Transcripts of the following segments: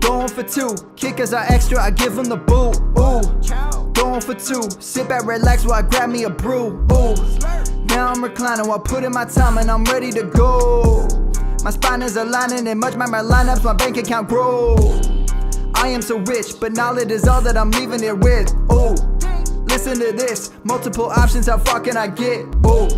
Going for two, kickers are extra, I give them the boot. Ooh, going for two, sit back, relax while I grab me a brew. Ooh, now I'm reclining while putting my time and I'm ready to go. My spine is aligning and much my lineups, my bank account grow. I am so rich, but knowledge is all that I'm leaving it with. Ooh, listen to this, multiple options, how far can I get? Ooh,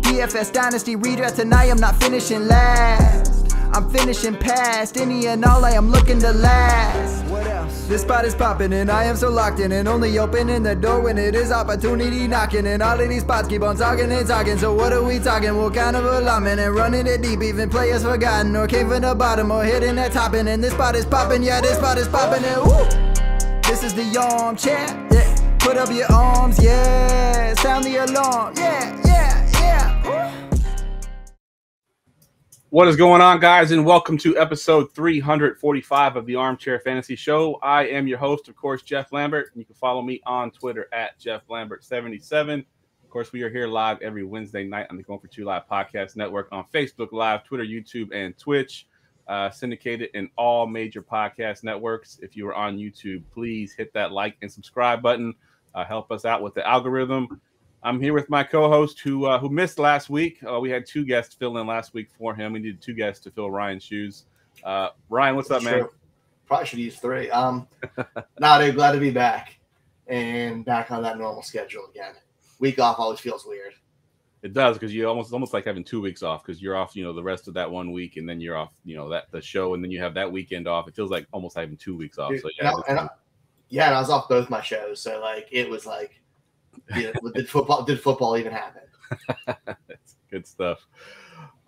DFS Dynasty redraft tonight, I'm not finishing last. I'm finishing past any and all, I am looking to last. What else? This spot is popping and I am so locked in and only opening the door when it is opportunity knocking. And all of these spots keep on talking and talking. So what are we talking? What kind of alignment? And running it deep, even players forgotten or came from the bottom or hitting that top. And this spot is popping, yeah, this spot is popping. And woo! This is the armchair, yeah. Put up your arms, yeah. Sound the alarm, yeah, yeah, yeah. Ooh. What is going on, guys, and welcome to episode 345 of the Armchair Fantasy Show. I am your host, of course, Geoff Lambert, and you can follow me on Twitter at JeoffLambert77. Of course, we are here live every Wednesday night on the Going for Two Live Podcast Network on Facebook Live, Twitter, YouTube, and Twitch, syndicated in all major podcast networks. If you are on YouTube, please hit that like and subscribe button. Help us out with the algorithm. I'm here with my co-host who missed last week. We had two guests fill in last week for him. We needed two guests to fill Ryan's shoes. Ryan, what's up, man? Probably should use three. Nah, dude, glad to be back and back on that normal schedule again. Week off always feels weird. It does, because you almost like having 2 weeks off, because you're off, the rest of that 1 week, and then you're off, the show, and then you have that weekend off. It feels like almost having 2 weeks off. Dude, so yeah, and I was off both my shows, so it was like. Yeah, did football even happen? That's good stuff.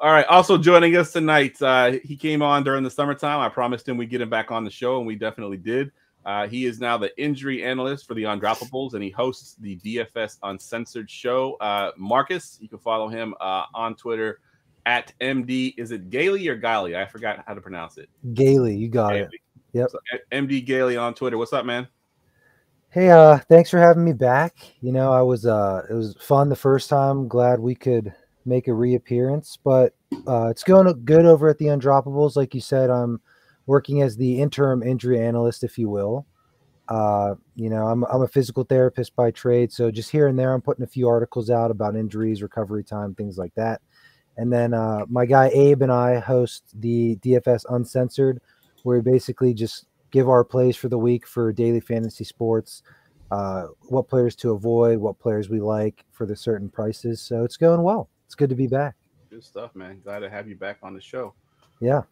All right. Also joining us tonight, he came on during the summertime. I promised him we'd get him back on the show, and we definitely did. He is now the injury analyst for the Undroppables, and he hosts the DFS Uncensored show. Marcus, you can follow him on Twitter at MD. Is it Gailey or Gailey? I forgot how to pronounce it. Gailey, you got it. Yep. So, MD Gailey on Twitter. What's up, man? Hey, thanks for having me back. It was fun the first time. Glad we could make a reappearance, but it's going good over at the Undroppables. Like you said, I'm working as the interim injury analyst, if you will. I'm a physical therapist by trade, so just here and there, I'm putting a few articles out about injuries, recovery time, things like that. And then my guy Abe and I host the DFS Uncensored, where we basically just give our plays for the week for daily fantasy sports, what players to avoid, what players we like for the certain prices. So it's going well. It's good to be back. Good stuff, man. Glad to have you back on the show. Yeah.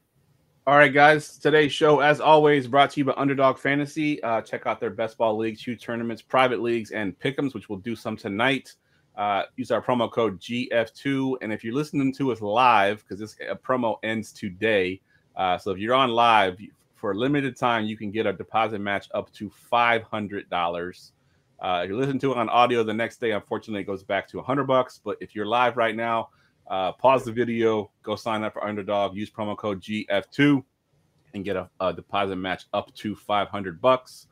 All right, guys. Today's show, as always, brought to you by Underdog Fantasy. Check out their best ball leagues, huge tournaments, private leagues, and pick'ems, which we'll do some tonight. Use our promo code GF2. And if you're listening to us live, because this promo ends today, so if you're on live, for a limited time, you can get a deposit match up to $500. If you listen to it on audio the next day, unfortunately, it goes back to $100. But if you're live right now, pause the video, go sign up for Underdog, use promo code GF2, and get a deposit match up to $500.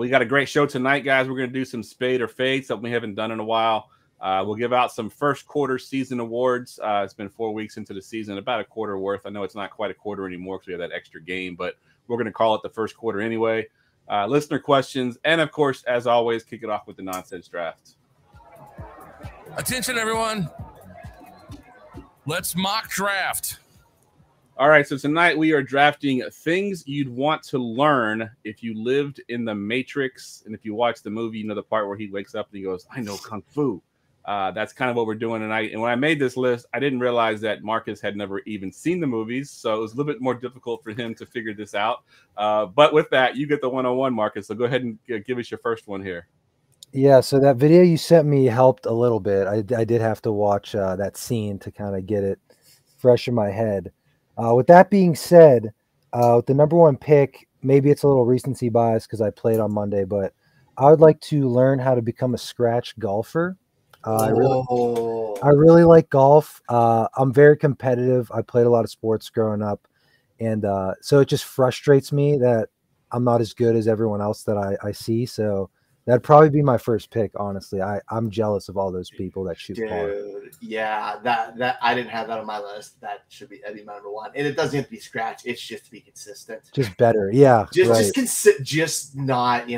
We got a great show tonight, guys. We're going to do some Spade or Fade, something we haven't done in a while. We'll give out some first quarter season awards. It's been 4 weeks into the season, about a quarter worth. I know it's not quite a quarter anymore because we have that extra game, but we're going to call it the first quarter anyway. Listener questions, and of course, as always, kick it off with the nonsense draft. Attention, everyone. Let's mock draft. All right, so tonight we are drafting things you'd want to learn if you lived in the Matrix. And if you watch the movie, the part where he wakes up and he goes, I know Kung Fu. That's kind of what we're doing tonight. And when I made this list, I didn't realize that Marcus had never even seen the movies. So it was a little bit more difficult for him to figure this out. But with that, you get the 101, Marcus. So go ahead and give us your first one here. Yeah, so that video you sent me helped a little bit. I did have to watch that scene to kind of get it fresh in my head. With that being said, with the number one pick, maybe it's a little recency bias because I played on Monday, but I would like to learn how to become a scratch golfer. I really like golf. I'm very competitive. I played a lot of sports growing up. And so it just frustrates me that I'm not as good as everyone else that I see. So That'd probably be my first pick, honestly. I'm jealous of all those people that shoot far. Dude, yeah, that I didn't have that on my list. That'd be my number one. And it doesn't have to be scratch. It's just to be consistent. Just better, yeah. Just not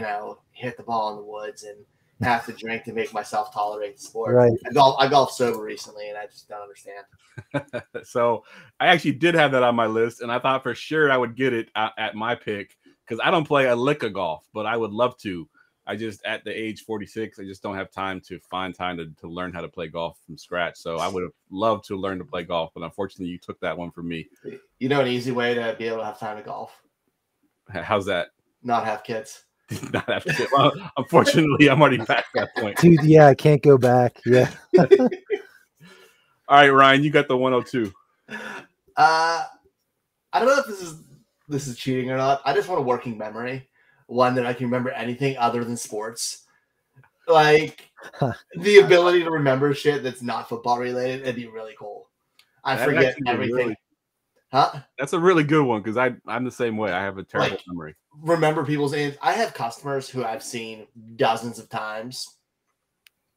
hit the ball in the woods and have to drink to make myself tolerate the sport. Right. I golfed sober recently, and I just don't understand. So I actually did have that on my list, and I thought for sure I would get it at my pick because I don't play a lick of golf, but I would love to. I just, at the age 46, I just don't have time to find time to learn how to play golf from scratch. So I would have loved to learn to play golf, but unfortunately you took that one from me. You know an easy way to be able to have time to golf? How's that? Not have kids. Not have kids. Well, unfortunately, I'm already past that point. Dude, yeah, I can't go back. Yeah. All right, Ryan, you got the 102. I don't know if this is cheating or not. I just want a working memory. One that I can remember anything other than sports. Like the ability to remember shit that's not football related, it'd be really cool. I forget everything. That's a really good one because I'm the same way. I have a terrible memory. Remember people's names. I have customers who I've seen dozens of times,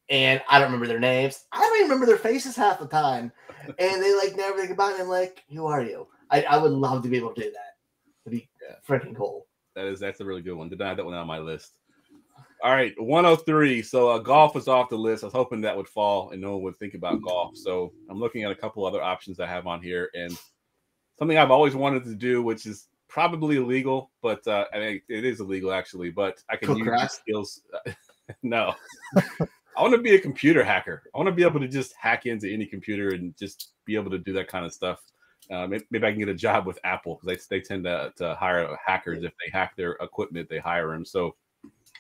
and I don't remember their names. I don't even remember their faces half the time, and they never think about it. I'm like, who are you? I would love to be able to do that. It'd be freaking cool. That's a really good one. Did not have that one on my list. All right, 103. So golf was off the list. I was hoping that would fall and no one would think about golf. So I'm looking at a couple other options I have on here, and something I've always wanted to do, which is probably illegal, but I mean it is illegal actually. But I can use these skills. No, I want to be a computer hacker. I want to be able to just hack into any computer and just be able to do that kind of stuff. Maybe I can get a job with Apple because they tend to hire hackers. If they hack their equipment, they hire them. So,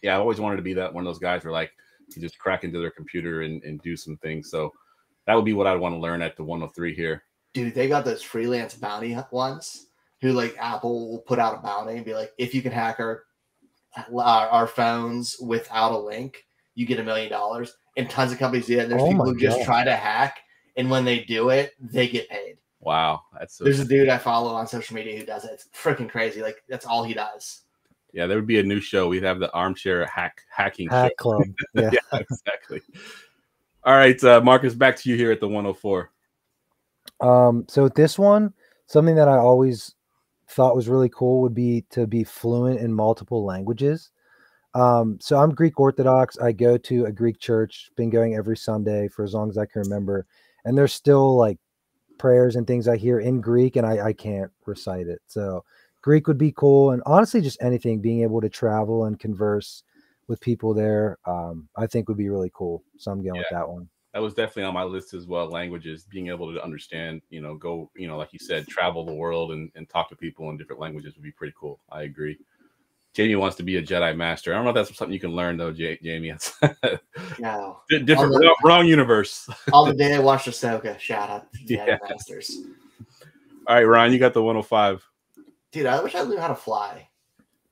yeah, I always wanted to be one of those guys where you just crack into their computer and do some things. So that would be what I'd want to learn at the 103 here. Dude, they got those freelance bounty ones who Apple will put out a bounty and be like, if you can hack our phones without a link, you get $1 million. And tons of companies do that. And there's people who just try to hack, and when they do it, they get paid. Wow, there's a dude I follow on social media who does it. It's freaking crazy. That's all he does. Yeah, there would be a new show. We'd have the Armchair Hacking Hack Show. Club. Yeah. Yeah, exactly. All right, Marcus, back to you here at the 104. So this one, something that I always thought was really cool would be to be fluent in multiple languages. So I'm Greek Orthodox. I go to a Greek church, been going every Sunday for as long as I can remember. And there's still prayers and things I hear in Greek, and I can't recite it. So Greek would be cool. And honestly, just anything, being able to travel and converse with people there, I think would be really cool. So I'm going with that one. That was definitely on my list as well. Languages, being able to understand, go, like you said, travel the world and talk to people in different languages would be pretty cool. I agree. Jamie wants to be a Jedi Master. I don't know if that's something you can learn though, Jamie. No. Different, wrong universe. All the day I watched Ahsoka. Shout out to Jedi Masters. All right, Ryan, you got the 105. Dude, I wish I knew how to fly,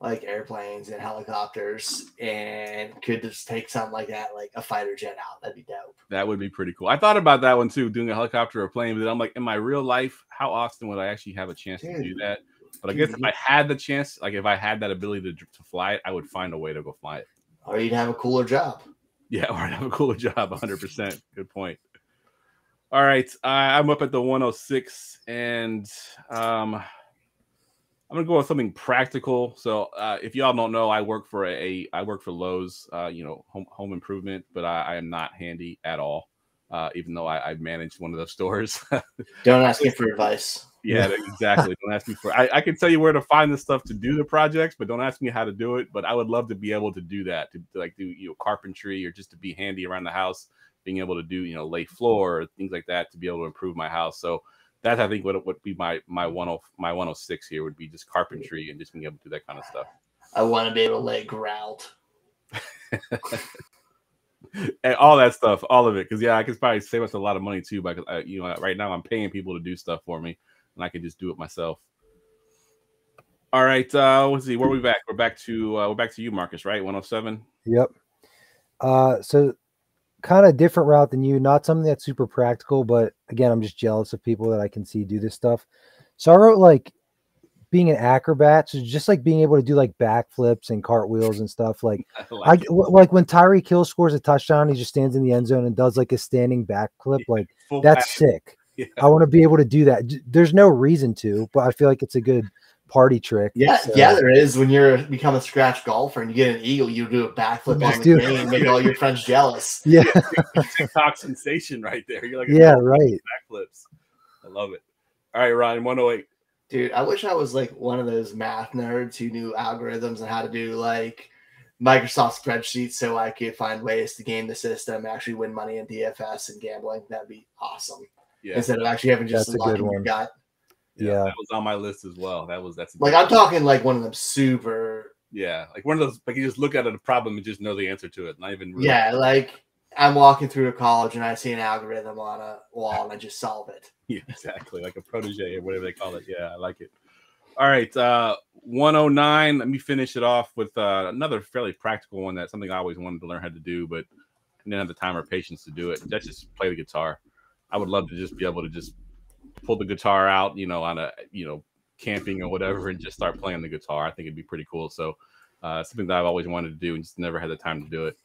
airplanes and helicopters, and could just take something like that, like a fighter jet out. That'd be dope. That would be pretty cool. I thought about that one too, doing a helicopter or plane, but I'm like, in my real life, how often would I actually have a chance to do that? But I guess if I had the chance, if I had that ability to fly it, I would find a way to go fly it. Or you'd have a cooler job. Yeah, or I'd have a cooler job, 100%. Good point. All right, I'm up at the 106, and I'm gonna go with something practical. So if y'all don't know, I work for Lowe's, home improvement, but I am not handy at all. Even though I've managed one of those stores. Don't ask me for advice. Yeah, exactly. Don't ask me for. I can tell you where to find the stuff to do the projects, but don't ask me how to do it. But I would love to be able to do that, to do carpentry, or just to be handy around the house, being able to do lay floor or things like that to be able to improve my house. So that's, I think, what would be my 106 here would be just carpentry and just being able to do that kind of stuff. I want to be able to lay grout. And all that stuff, all of it, because I could probably save us a lot of money too. Because right now I'm paying people to do stuff for me, and I can just do it myself. All right, let's see. Where are we back? We're back to you, Marcus. Right, 107. Yep. So kind of different route than you. Not something that's super practical, but again, I'm just jealous of people that I can see do this stuff. So I wrote being an acrobat, so just like being able to do like backflips and cartwheels and stuff. Like like when Tyreek Hill scores a touchdown, he just stands in the end zone and does like a standing backflip. Like that's sick. Yeah. I want to be able to do that. There's no reason to, but I feel like it's a good party trick. Yeah, so. Yeah, there is. When you become a scratch golfer and you get an eagle, you do a backflip on the game and make all your friends jealous. Yeah, TikTok sensation right there. You're like, right. Backflips. I love it. All right, Ryan, 108. Dude, I wish I was like one of those math nerds who knew algorithms and how to do like Microsoft spreadsheets so I could find ways to game the system, actually win money in DFS and gambling. That'd be awesome. Yeah. Instead of actually having just luck in your gut. Yeah, that was on my list as well. That's like I'm talking like one of them super. Yeah, like one of those like you just look at a problem and just know the answer to it. Not even. Really like I'm walking through a college and I see an algorithm on a wall and I just solve it. Yeah, exactly, like a protege or whatever they call it. Yeah, I like it. All right, 109. Let me finish it off with another fairly practical one. That's something I always wanted to learn how to do, but I didn't have the time or patience to do it. That's just play the guitar. I would love to just be able to just pull the guitar out, on a, camping or whatever, and just start playing the guitar. I think it'd be pretty cool. So something that I've always wanted to do and just never had the time to do it.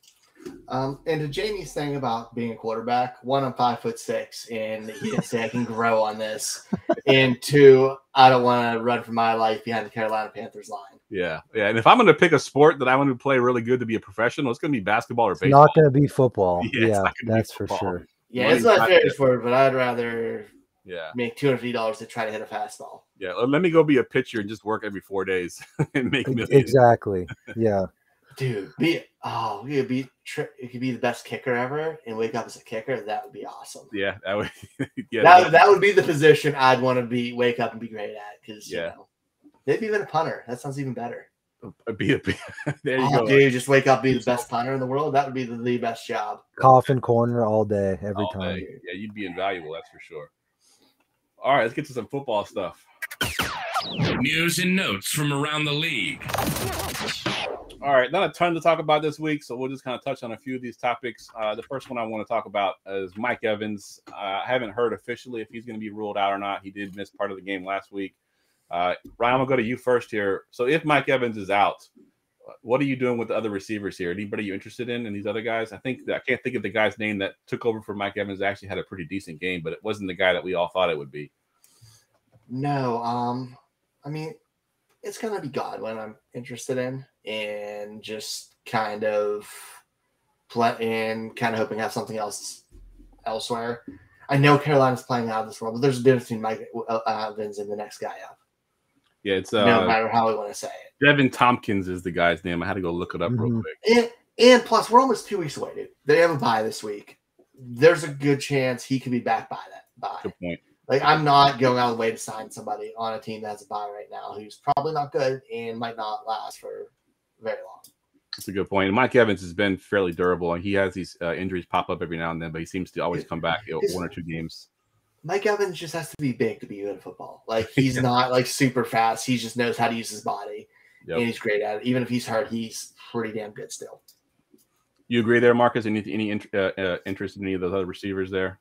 And to Jamie's thing about being a quarterback, one, I'm 5'6", and he can say I can grow on this. And two, I don't want to run for my life behind the Carolina Panthers line. Yeah. And if I'm going to pick a sport that I want to play really good to be a professional, it's going to be basketball or baseball. Not going to be football. Yeah, that's for sure. Yeah, it's my favorite sport, but I'd rather make $250 to try to hit a fastball. Yeah, let me go be a pitcher and just work every 4 days and make millions. Exactly. Yeah. Dude, it could be the best kicker ever and wake up as a kicker. That would be awesome. Yeah, that would. That would be the position I'd want to wake up and be great at because maybe even a punter. That sounds even better. There you go. Dude, just wake up, be the best punter in the world. That would be the best job. Coffin corner all day, every time. Day. Yeah, you'd be invaluable. That's for sure. All right, let's get to some football stuff. News and notes from around the league. All right, not a ton to talk about this week, so we'll just kind of touch on a few of these topics. The first one I want to talk about is Mike Evans. I haven't heard officially if he's going to be ruled out or not. He did miss part of the game last week. Ryan, I'm going to go to you first here. So if Mike Evans is out, what are you doing with the other receivers here? Anybody you interested in these other guys? I can't think of the guy's name that took over for Mike Evans. Actually had a pretty decent game, but it wasn't the guy that we all thought it would be. No, I mean, it's going to be Godwin I'm interested in, and just kind of hoping to have something else elsewhere. I know Carolina's playing out of this world, but there's a difference between Mike Evans and the next guy up. Yeah, it's no matter how we want to say it. Devin Tompkins is the guy's name. I had to go look it up real quick. And plus, we're almost 2 weeks away, dude. They have a bye this week. There's a good chance he could be back by that bye. Good point. Like, I'm not going out of the way to sign somebody on a team that has a bye right now who's probably not good and might not last for very long. That's a good point. Mike Evans has been fairly durable, and he has these injuries pop up every now and then, but he seems to always come back 1 or 2 games. Mike Evans just has to be big to be good at football. Like, he's not like super fast. He just knows how to use his body, and he's great at it. Even if he's hurt, he's pretty damn good still. You agree there, Marcus? Any interest in any of those other receivers there?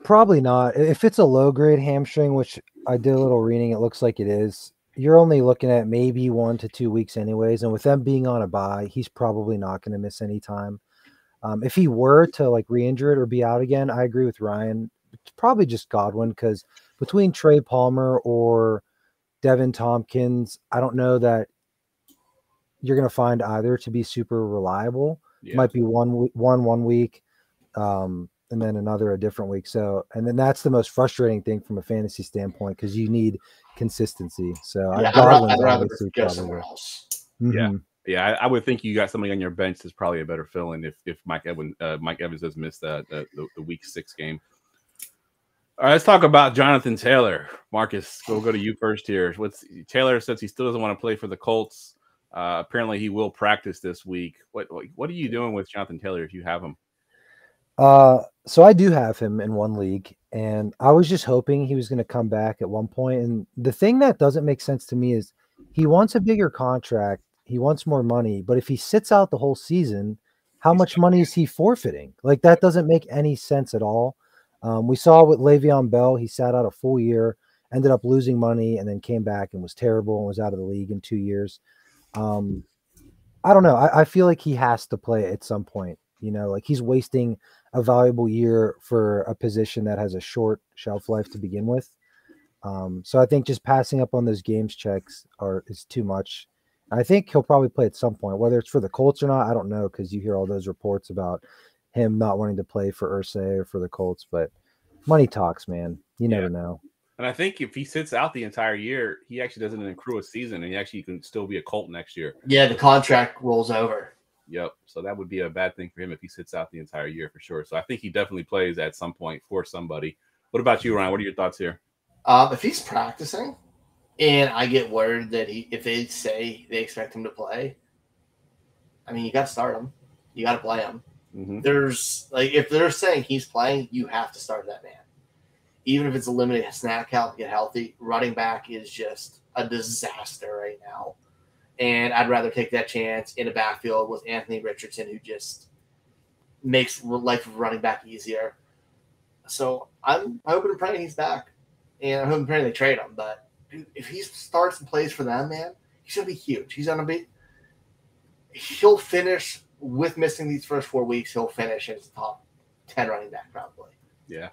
Probably not. If it's a low-grade hamstring, which I did a little reading, it looks like it is, you're only looking at maybe 1 to 2 weeks anyways. And with them being on a bye, he's probably not going to miss any time. If he were to like re-injure it or be out again, I agree with Ryan. It's probably just Godwin, because between Trey Palmer or Devin Tompkins, I don't know that you're going to find either to be super reliable. Yeah. Might be one week, and then another a different week. So, and then that's the most frustrating thing from a fantasy standpoint, because you need consistency. So I'd rather go somewhere else. Mm-hmm. Yeah. I would think you got somebody on your bench that's probably a better fill-in if Mike Evans does miss the week 6 game. All right, let's talk about Jonathan Taylor. Marcus, we'll go to you first here. Taylor says he still doesn't want to play for the Colts. Apparently, he will practice this week. What are you doing with Jonathan Taylor if you have him? So I do have him in one league, and I was just hoping he was going to come back at one point. And the thing that doesn't make sense to me is he wants a bigger contract. He wants more money, but if he sits out the whole season, how much money is he forfeiting? Like, that doesn't make any sense at all. We saw with Le'Veon Bell, he sat out a full year, ended up losing money and then came back and was terrible and was out of the league in 2 years. I don't know. I feel like he has to play at some point. Like he's wasting a valuable year for a position that has a short shelf life to begin with. So I think just passing up on those games checks is too much. I think he'll probably play at some point, whether it's for the Colts or not. I don't know, because you hear all those reports about him not wanting to play for Irsay or for the Colts, but money talks, man. You never know. And I think if he sits out the entire year, he actually doesn't accrue a season, and he actually can still be a Colt next year. Yeah, the contract rolls over. Yep. So that would be a bad thing for him if he sits out the entire year for sure. So I think he definitely plays at some point for somebody. What about you, Ryan? What are your thoughts here? If he's practicing and I get word that if they say they expect him to play, I mean, you got to start him. You got to play him. Mm-hmm. There's if they're saying he's playing, you have to start that man. Even if it's a limited snap count to get healthy, running back is just a disaster right now. And I'd rather take that chance in a backfield with Anthony Richardson, who just makes life of running back easier. So I'm hoping and praying he's back. And I'm hoping and praying they trade him. But dude, if he starts and plays for them, man, he's going to be huge. He'll finish with missing these first 4 weeks. He'll finish as top 10 running back probably. Yeah.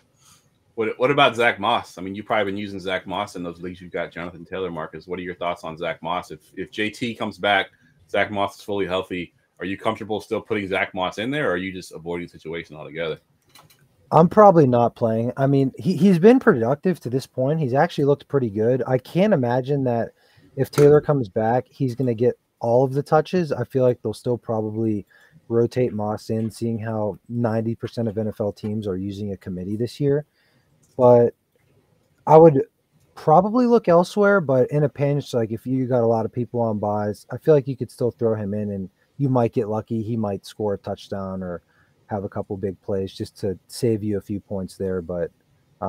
What about Zach Moss? I mean, you've probably been using Zach Moss in those leagues. You've got Jonathan Taylor, Marcus. What are your thoughts on Zach Moss? If JT comes back, Zach Moss is fully healthy, are you comfortable still putting Zach Moss in there, or are you just avoiding the situation altogether? I'm probably not playing. I mean, he's been productive to this point. He's actually looked pretty good. I can't imagine that if Taylor comes back, he's going to get all of the touches. I feel like they'll still probably rotate Moss in, seeing how 90% of NFL teams are using a committee this year. But I would probably look elsewhere. But in a pinch, like if you got a lot of people on buys, I feel like you could still throw him in and you might get lucky. He might score a touchdown or have a couple big plays just to save you a few points there. But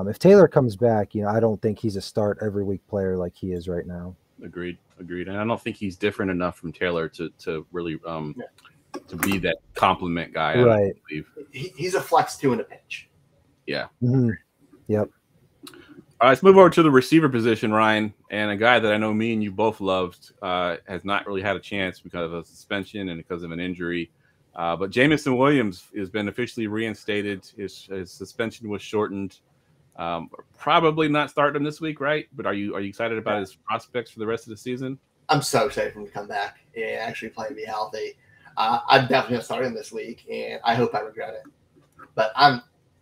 if Taylor comes back, I don't think he's a start every week player like he is right now. Agreed. And I don't think he's different enough from Taylor to really to be that compliment guy. Right. He's a flex too in a pinch. Yeah. Mm-hmm. Yep. All right, let's move over to the receiver position, Ryan. And a guy that I know me and you both loved has not really had a chance because of a suspension and because of an injury. But Jameson Williams has been officially reinstated. His suspension was shortened. Probably not starting him this week, right? But are you excited about his prospects for the rest of the season? I'm so excited for him to come back and actually play and be healthy. I'm definitely gonna start him this week, and I hope I regret it. But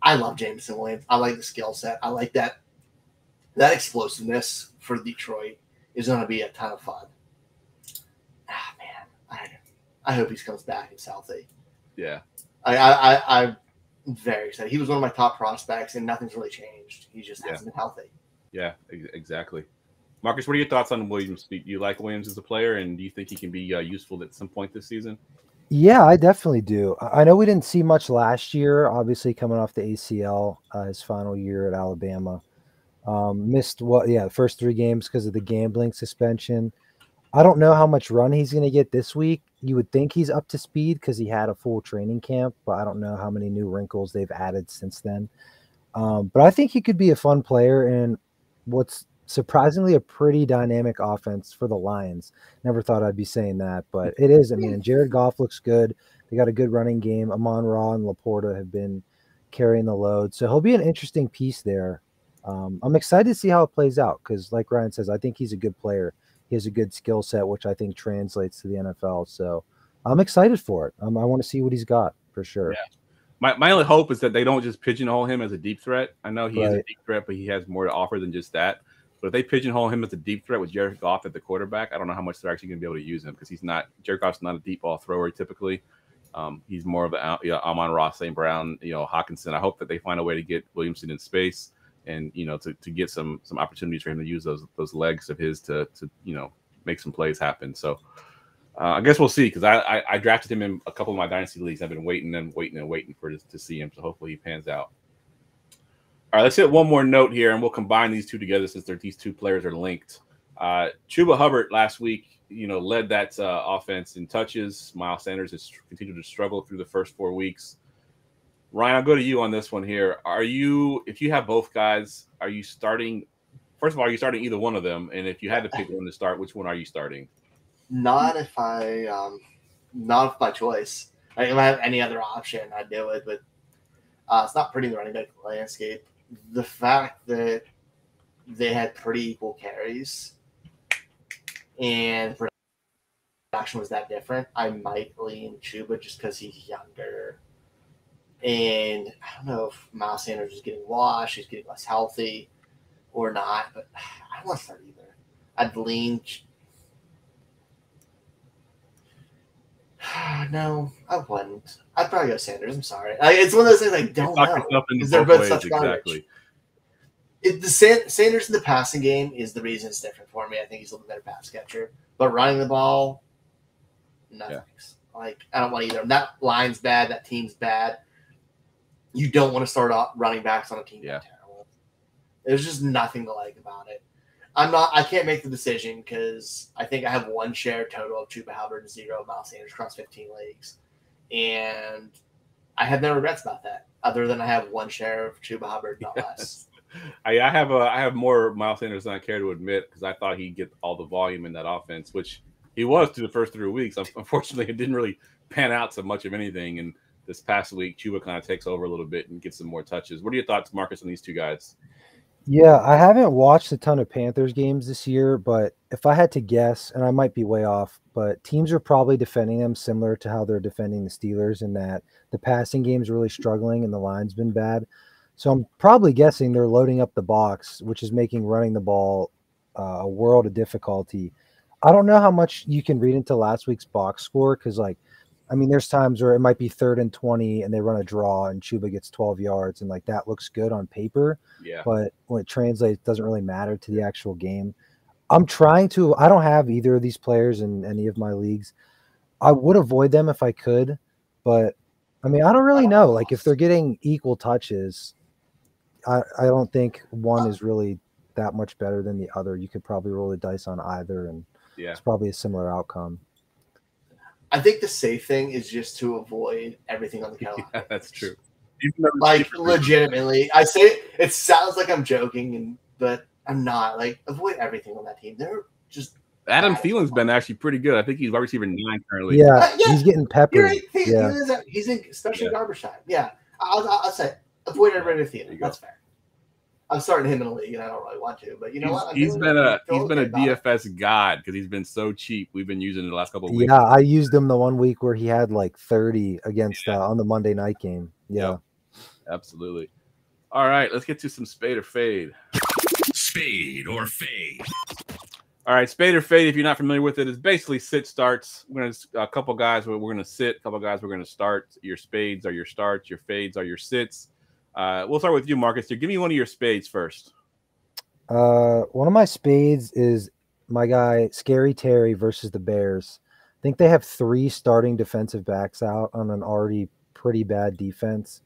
I love Jameson Williams. I like the skill set. I like that explosiveness for Detroit is going to be a ton of fun. Man, I hope he comes back and healthy. Yeah, I'm very excited. He was one of my top prospects, and nothing's really changed. He just hasn't been healthy. Yeah, exactly. Marcus, what are your thoughts on Williams? Do you like Williams as a player, and do you think he can be useful at some point this season? Yeah, I definitely do. I know we didn't see much last year, obviously coming off the ACL, his final year at Alabama. Missed the first 3 games because of the gambling suspension. I don't know how much run he's going to get this week. You would think he's up to speed because he had a full training camp, but I don't know how many new wrinkles they've added since then. But I think he could be a fun player in what's surprisingly a pretty dynamic offense for the Lions. Never thought I'd be saying that, but it is. I mean, Jared Goff looks good. They got a good running game. Amon-Ra and Laporta have been carrying the load. So he'll be an interesting piece there. I'm excited to see how it plays out because, like Ryan says, I think he's a good player. He has a good skill set, which I think translates to the NFL. So I'm excited for it. I want to see what he's got for sure. Yeah. My only hope is that they don't just pigeonhole him as a deep threat. I know he is a deep threat, but he has more to offer than just that. But if they pigeonhole him as a deep threat with Jared Goff at the quarterback, I don't know how much they're actually going to be able to use him because Jared Goff's not a deep ball thrower typically. He's more of Amon-Ra, St. Brown, Hawkinson. I hope that they find a way to get Williamson in space and to get some opportunities for him to use those legs of his to make some plays happen. So I guess we'll see because I drafted him in a couple of my dynasty leagues. I've been waiting to see him. So hopefully he pans out. All right, let's hit one more note here, and we'll combine these two together since these two players are linked. Chuba Hubbard last week, led that offense in touches. Miles Sanders has continued to struggle through the first 4 weeks. Ryan, I'll go to you on this one here. If you have both guys, are you starting First of all, are you starting either one of them? And if you had to pick one to start, which one are you starting? Not if not if by choice. Like, if I have any other option, I'd do it. But it's not pretty in the running back landscape. The fact that they had pretty equal carries and production was that different, I might lean Chuba just because he's younger. And I don't know if Miles Sanders is getting washed, he's getting less healthy or not, but I don't want to start either. I'd lean. No, I wouldn't. I'd probably go Sanders. I'm sorry. It's one of those things I don't know because they're both such garbage. Sanders in the passing game is the reason it's different for me. I think he's a little better pass catcher, but running the ball, no thanks. Like, I don't want either. That line's bad. That team's bad. You don't want to start off running backs on a team that's terrible. There's just nothing to like about it. I can't make the decision because I think I have one share total of Chuba Hubbard and 0 Miles Sanders across 15 leagues. And I have no regrets about that, other than I have one share of Chuba Hubbard, not less. I have more Miles Sanders than I care to admit because I thought he'd get all the volume in that offense, which he was through the first 3 weeks. Unfortunately, it didn't really pan out to much of anything. And this past week, Chuba kind of takes over a little bit and gets some more touches. What are your thoughts, Marcus, on these two guys? Yeah, I haven't watched a ton of Panthers games this year, but if I had to guess, and I might be way off, but teams are probably defending them similar to how they're defending the Steelers in that the passing game's really struggling and the line's been bad. So I'm probably guessing they're loading up the box, which is making running the ball a world of difficulty. I don't know how much you can read into last week's box score because, there's times where it might be 3rd and 20 and they run a draw and Chuba gets 12 yards and that looks good on paper. Yeah. But when it translates, it doesn't really matter to the actual game. I don't have either of these players in any of my leagues. I would avoid them if I could, but I don't really know. Like, if they're getting equal touches, I don't think one is really that much better than the other. You could probably roll the dice on either, and it's probably a similar outcome. I think the safe thing is just to avoid everything on the Carolina. Yeah, that's true. Legitimately, I say it sounds like I'm joking, but I'm not. Like, avoid everything on that team. They're just Adam Thielen's been actually pretty good. I think he's wide receiver 9 currently. Yeah, he's getting peppered. Right. He's in, especially garbage time. Yeah, I'll say avoid everybody with Thielen. That's fair. I'm starting him in a league, and I don't really want to. But you know what? He's been a DFS god because he's been so cheap. We've been using it the last couple of weeks. Yeah, I used him the 1 week where he had like 30 against on the Monday night game. Yeah, absolutely. All right, let's get to some Spade or Fade. Spade or Fade. All right, Spade or Fade, if you're not familiar with it, is basically sit starts. We're going to a couple guys we're going to sit, a couple guys we're going to start. Your spades are your starts, your fades are your sits. We'll start with you, Marcus. Give me one of your spades first. One of my spades is my guy Scary Terry versus the Bears. I think they have 3 starting defensive backs out on an already pretty bad defense.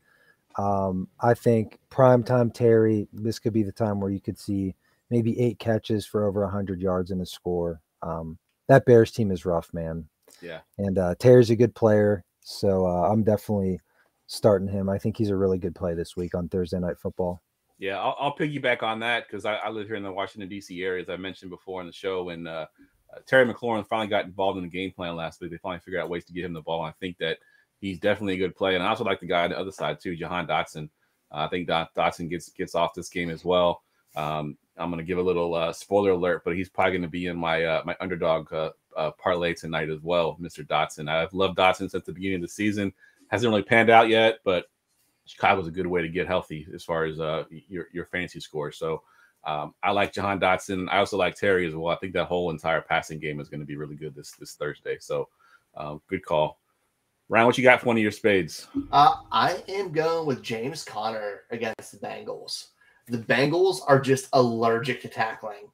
I think primetime Terry, this could be the time where you could see maybe 8 catches for over 100 yards in a score. That Bears team is rough, man. Yeah. And Terry's a good player, so I'm definitely starting him. I think he's a really good play this week on Thursday Night Football. Yeah, I'll piggyback on that because I live here in the Washington, D.C. area, as I mentioned before in the show. And Terry McLaurin finally got involved in the game plan last week. They finally figured out ways to get him the ball. And I think that he's definitely a good play. And I also like the guy on the other side, too, Jahan Dotson. I think Dotson gets off this game as well. I'm going to give a little spoiler alert, but he's probably going to be in my my underdog parlay tonight as well, Mr. Dotson. I've loved Dotson since the beginning of the season. Hasn't really panned out yet, but Chicago's a good way to get healthy as far as your fantasy score. So I like Jahan Dotson. I also like Terry as well. I think that whole entire passing game is going to be really good this Thursday. So good call. Ryan, what you got for one of your spades? I am going with James Conner against the Bengals. The Bengals are just allergic to tackling,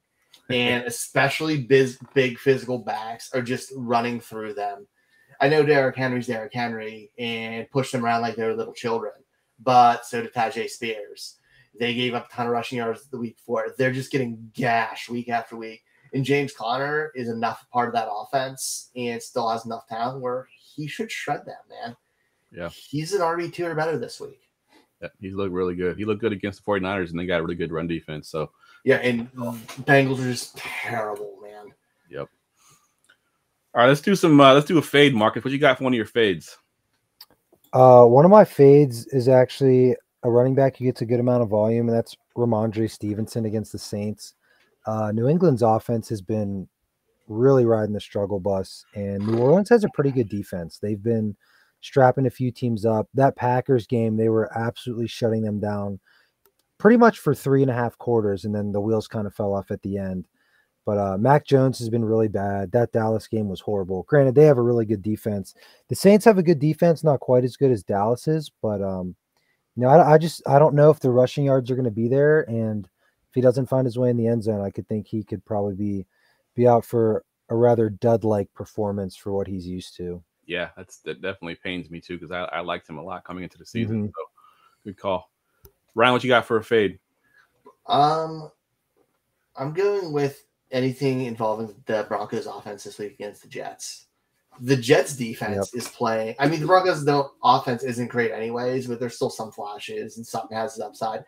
and especially big physical backs are just running through them. I know Derrick Henry's Derrick Henry and push them around like they're little children, but so did Tajay Spears. They gave up a ton of rushing yards the week before. They're just getting gashed week after week. And James Conner is enough part of that offense and still has enough talent where he should shred that, man. Yeah. He's an RB2 or better this week. Yeah, he's looked really good. He looked good against the 49ers, and they got a really good run defense. So yeah, and Bengals are just terrible, man. Yep. All right, let's do a fade, Marcus. What you got for one of your fades? One of my fades is actually a running back who gets a good amount of volume, and that's Ramondre Stevenson against the Saints. New England's offense has been really riding the struggle bus, and New Orleans has a pretty good defense. They've been strapping a few teams up. That Packers game, they were absolutely shutting them down pretty much for 3.5 quarters, and then the wheels kind of fell off at the end. But Mac Jones has been really bad. That Dallas game was horrible. Granted, they have a really good defense. The Saints have a good defense, not quite as good as Dallas is, but I don't know if the rushing yards are going to be there, and if he doesn't find his way in the end zone, I could think he could probably be out for a rather dud-like performance for what he's used to. Yeah, that definitely pains me too, because I liked him a lot coming into the season. So good call. Ryan, what you got for a fade? I'm going with anything involving the Broncos offense this week against the Jets. The Jets defense is playing. I mean, the Broncos offense isn't great anyways, but there's still some flashes and something has its upside.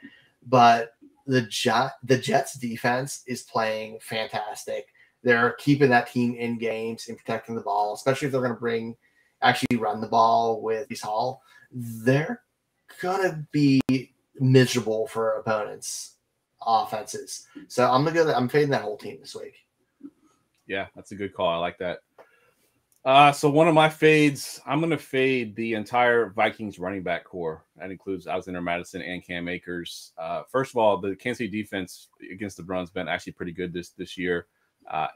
But the Jets defense is playing fantastic. They're keeping that team in games and protecting the ball, especially if they're going to actually run the ball with Breece Hall. They're going to be miserable for opponents' offenses. So I'm fading that whole team this week. Yeah, that's a good call. I like that. So one of my fades, I'm going to fade the entire Vikings running back core. That includes Alexander Mattison and Cam Akers. First of all, the Kansas City defense against the Browns has been actually pretty good this year.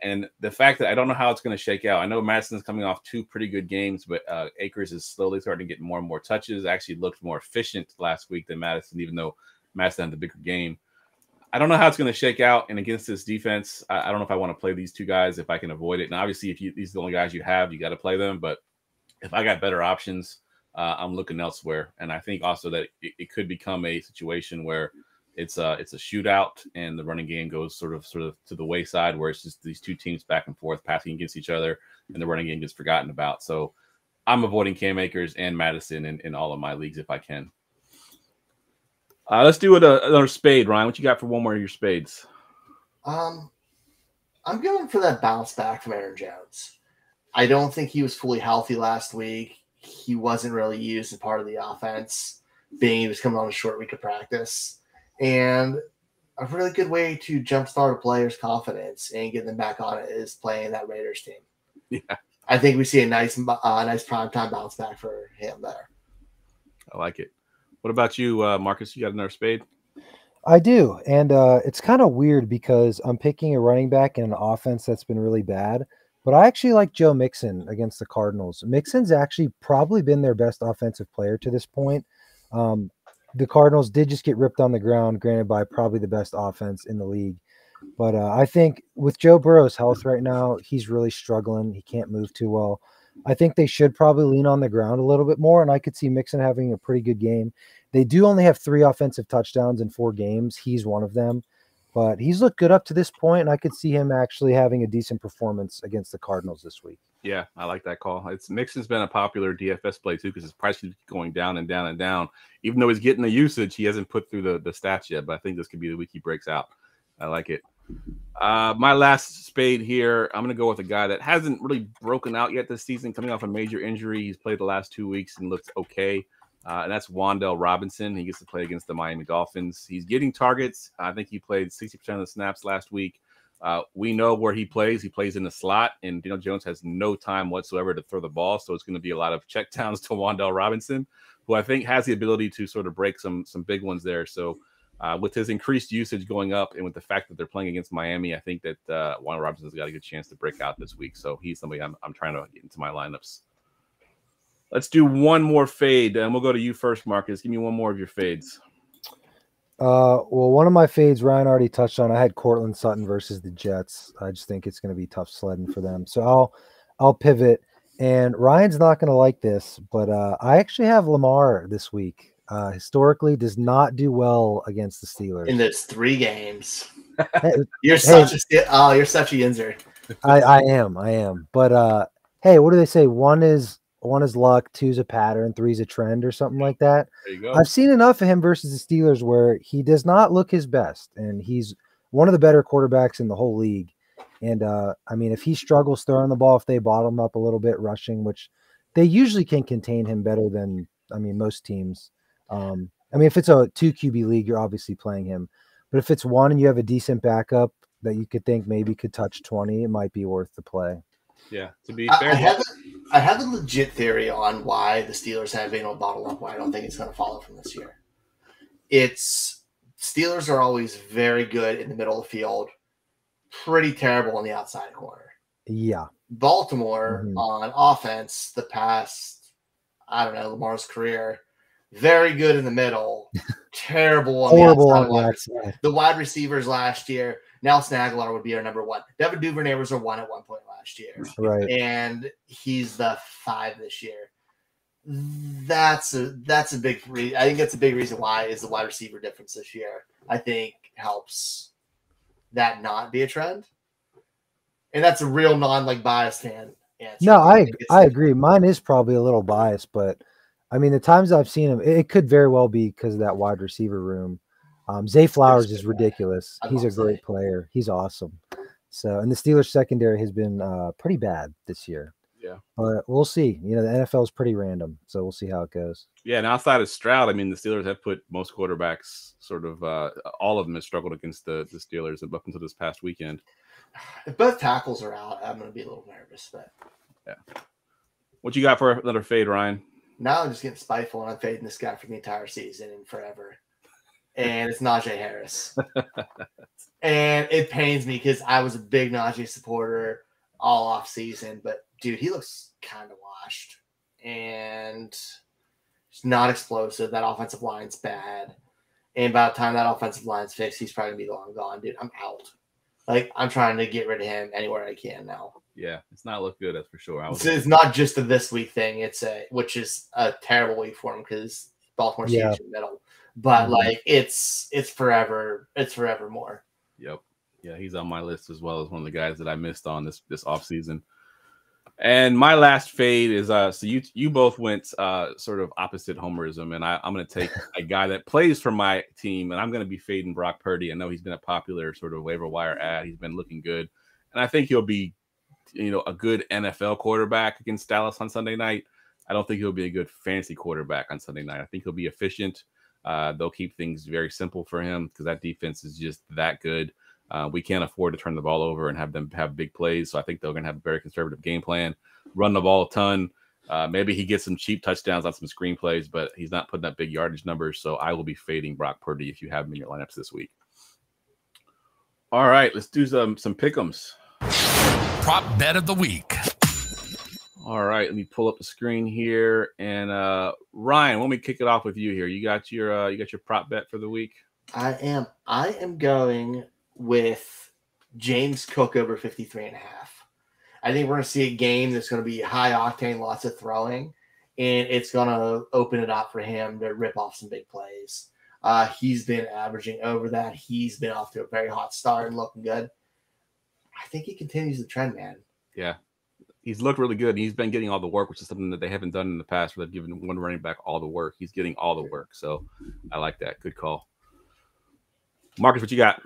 And the fact that I don't know how it's going to shake out. I know Madison's coming off 2 pretty good games, but Akers is slowly starting to get more and more touches. Actually looked more efficient last week than Madison, even though Madison had the bigger game. I don't know how it's going to shake out. And against this defense, I don't know if I want to play these 2 guys if I can avoid it. And obviously, if these are the only guys you have, you got to play them. But if I got better options, I'm looking elsewhere. And I think also that it could become a situation where it's a shootout and the running game goes sort of to the wayside, where it's just these 2 teams back and forth passing against each other, and the running game gets forgotten about. So I'm avoiding Cam Akers and Madison in all of my leagues if I can. Let's do another spade, Ryan. What you got for one more of your spades? I'm going for that bounce back from Aaron Jones. I don't think he was fully healthy last week. He wasn't really used as part of the offense, being he was coming on a short week of practice. And a really good way to jumpstart a player's confidence and get them back on it is playing that Raiders team. Yeah, I think we see a nice primetime bounce back for him there. I like it. What about you, Marcus? You got another spade? I do, and it's kind of weird because I'm picking a running back in an offense that's been really bad, but I actually like Joe Mixon against the Cardinals. Mixon's actually probably been their best offensive player to this point. The Cardinals did just get ripped on the ground, granted by probably the best offense in the league. But I think with Joe Burrow's health right now, he's really struggling. He can't move too well. I think they should probably lean on the ground a little bit more, and I could see Mixon having a pretty good game. They do only have 3 offensive touchdowns in 4 games. He's one of them. But he's looked good up to this point, and I could see him actually having a decent performance against the Cardinals this week. Yeah, I like that call. Mixon's been a popular DFS play too, because his price keeps going down and down and down. Even though he's getting the usage, he hasn't put through the stats yet. But I think this could be the week he breaks out. I like it. My last spade here, I'm going to go with a guy that hasn't really broken out yet this season, coming off a major injury. He's played the last 2 weeks and looks okay. And that's Wan'Dale Robinson. He gets to play against the Miami Dolphins. He's getting targets. I think he played 60% of the snaps last week. We know where he plays. He plays in the slot, and Daniel Jones has no time whatsoever to throw the ball. So it's going to be a lot of checkdowns to Wan'Dale Robinson, who I think has the ability to sort of break some big ones there. So with his increased usage going up, and with the fact that they're playing against Miami, I think that Wan'Dale Robinson's got a good chance to break out this week. So he's somebody I'm trying to get into my lineups. Let's do one more fade, and we'll go to you first, Marcus. Give me one more of your fades. Well, one of my fades, Ryan already touched on. I had Cortland Sutton versus the Jets. I just think it's going to be tough sledding for them. So I'll pivot, and Ryan's not going to like this, but I actually have Lamar this week. Historically, does not do well against the Steelers in those 3 games. Hey, you're such a yinzer. I am. But hey, what do they say? One is one is luck, two's a pattern, three's a trend, or something like that. There you go. I've seen enough of him versus the Steelers where he does not look his best, and he's one of the better quarterbacks in the whole league. And I mean, if he struggles throwing the ball, if they bottom up a little bit rushing, which they usually can contain him better than, I mean, most teams. I mean, if it's a 2 QB league, you're obviously playing him. But if it's one and you have a decent backup that you could think maybe could touch 20, it might be worth the play. Yeah, to be fair, I have a legit theory on why the Steelers have been able to bottle up. Why I don't think it's going to follow from this year. It's Steelers are always very good in the middle of the field, pretty terrible on the outside corner. Yeah. Baltimore on offense, the past, I don't know, Lamar's career, very good in the middle, terrible on Horrible the on outside. the outside. The wide receivers last year, Nelson Aguilar would be our number one. Devin Duvernay was our one at one point last year. Right. And he's the 5 this year. That's a big reason. I think that's a big reason why is the wide receiver difference this year. I think helps that not be a trend. And that's a real biased fan answer. No, I agree. Mine is probably a little biased, but I mean, the times I've seen him, it could very well be because of that wide receiver room. Zay Flowers is ridiculous. He's a great player. He's awesome. So, and the Steelers secondary has been pretty bad this year. Yeah. But we'll see. You know, the NFL is pretty random, so we'll see how it goes. Yeah, and outside of Stroud, I mean, the Steelers have put most quarterbacks sort of all of them have struggled against the Steelers up until this past weekend. If both tackles are out, I'm going to be a little nervous. But yeah. What you got for another fade, Ryan? Now I'm just getting spiteful, and I'm fading this guy for the entire season and forever. And it's Najee Harris. And it pains me because I was a big Najee supporter all off season, but dude, he looks kind of washed and he's not explosive. That offensive line's bad. And by the time that offensive line's fixed, he's probably gonna be long gone, dude. I'm out. I'm trying to get rid of him anywhere I can now. Yeah, it's not look good, that's for sure. It's not just a this week thing. Which is a terrible week for him because Baltimore's huge in the middle. But it's forever. It's forevermore. Yep. Yeah, he's on my list as well as one of the guys that I missed on this offseason. And my last fade is so you both went sort of opposite homerism, and I'm going to take a guy that plays for my team, and I'm going to be fading Brock Purdy. I know he's been a popular sort of waiver wire ad. He's been looking good, and I think he'll be, a good NFL quarterback against Dallas on Sunday night. I don't think he'll be a good fantasy quarterback on Sunday night. I think he'll be efficient. They'll keep things very simple for him because that defense is just that good. We can't afford to turn the ball over and have them have big plays. So I think they're going to have a very conservative game plan, run the ball a ton. Maybe he gets some cheap touchdowns on some screen plays, but he's not putting up big yardage numbers. So I will be fading Brock Purdy if you have him in your lineups this week. All right, let's do some pick'ems. Prop bet of the week. All right, let me pull up the screen here. And Ryan, let me kick it off with you here. You got your prop bet for the week? I am going with James Cook over 53.5. I think we're going to see a game that's going to be high octane, lots of throwing, and it's going to open it up for him to rip off some big plays. He's been averaging over that. He's been off to a very hot start and looking good. I think he continues the trend, man. Yeah. He's looked really good. He's been getting all the work, which is something that they haven't done in the past where they've given one running back all the work. He's getting all the work. So I like that. Good call. Marcus, what you got?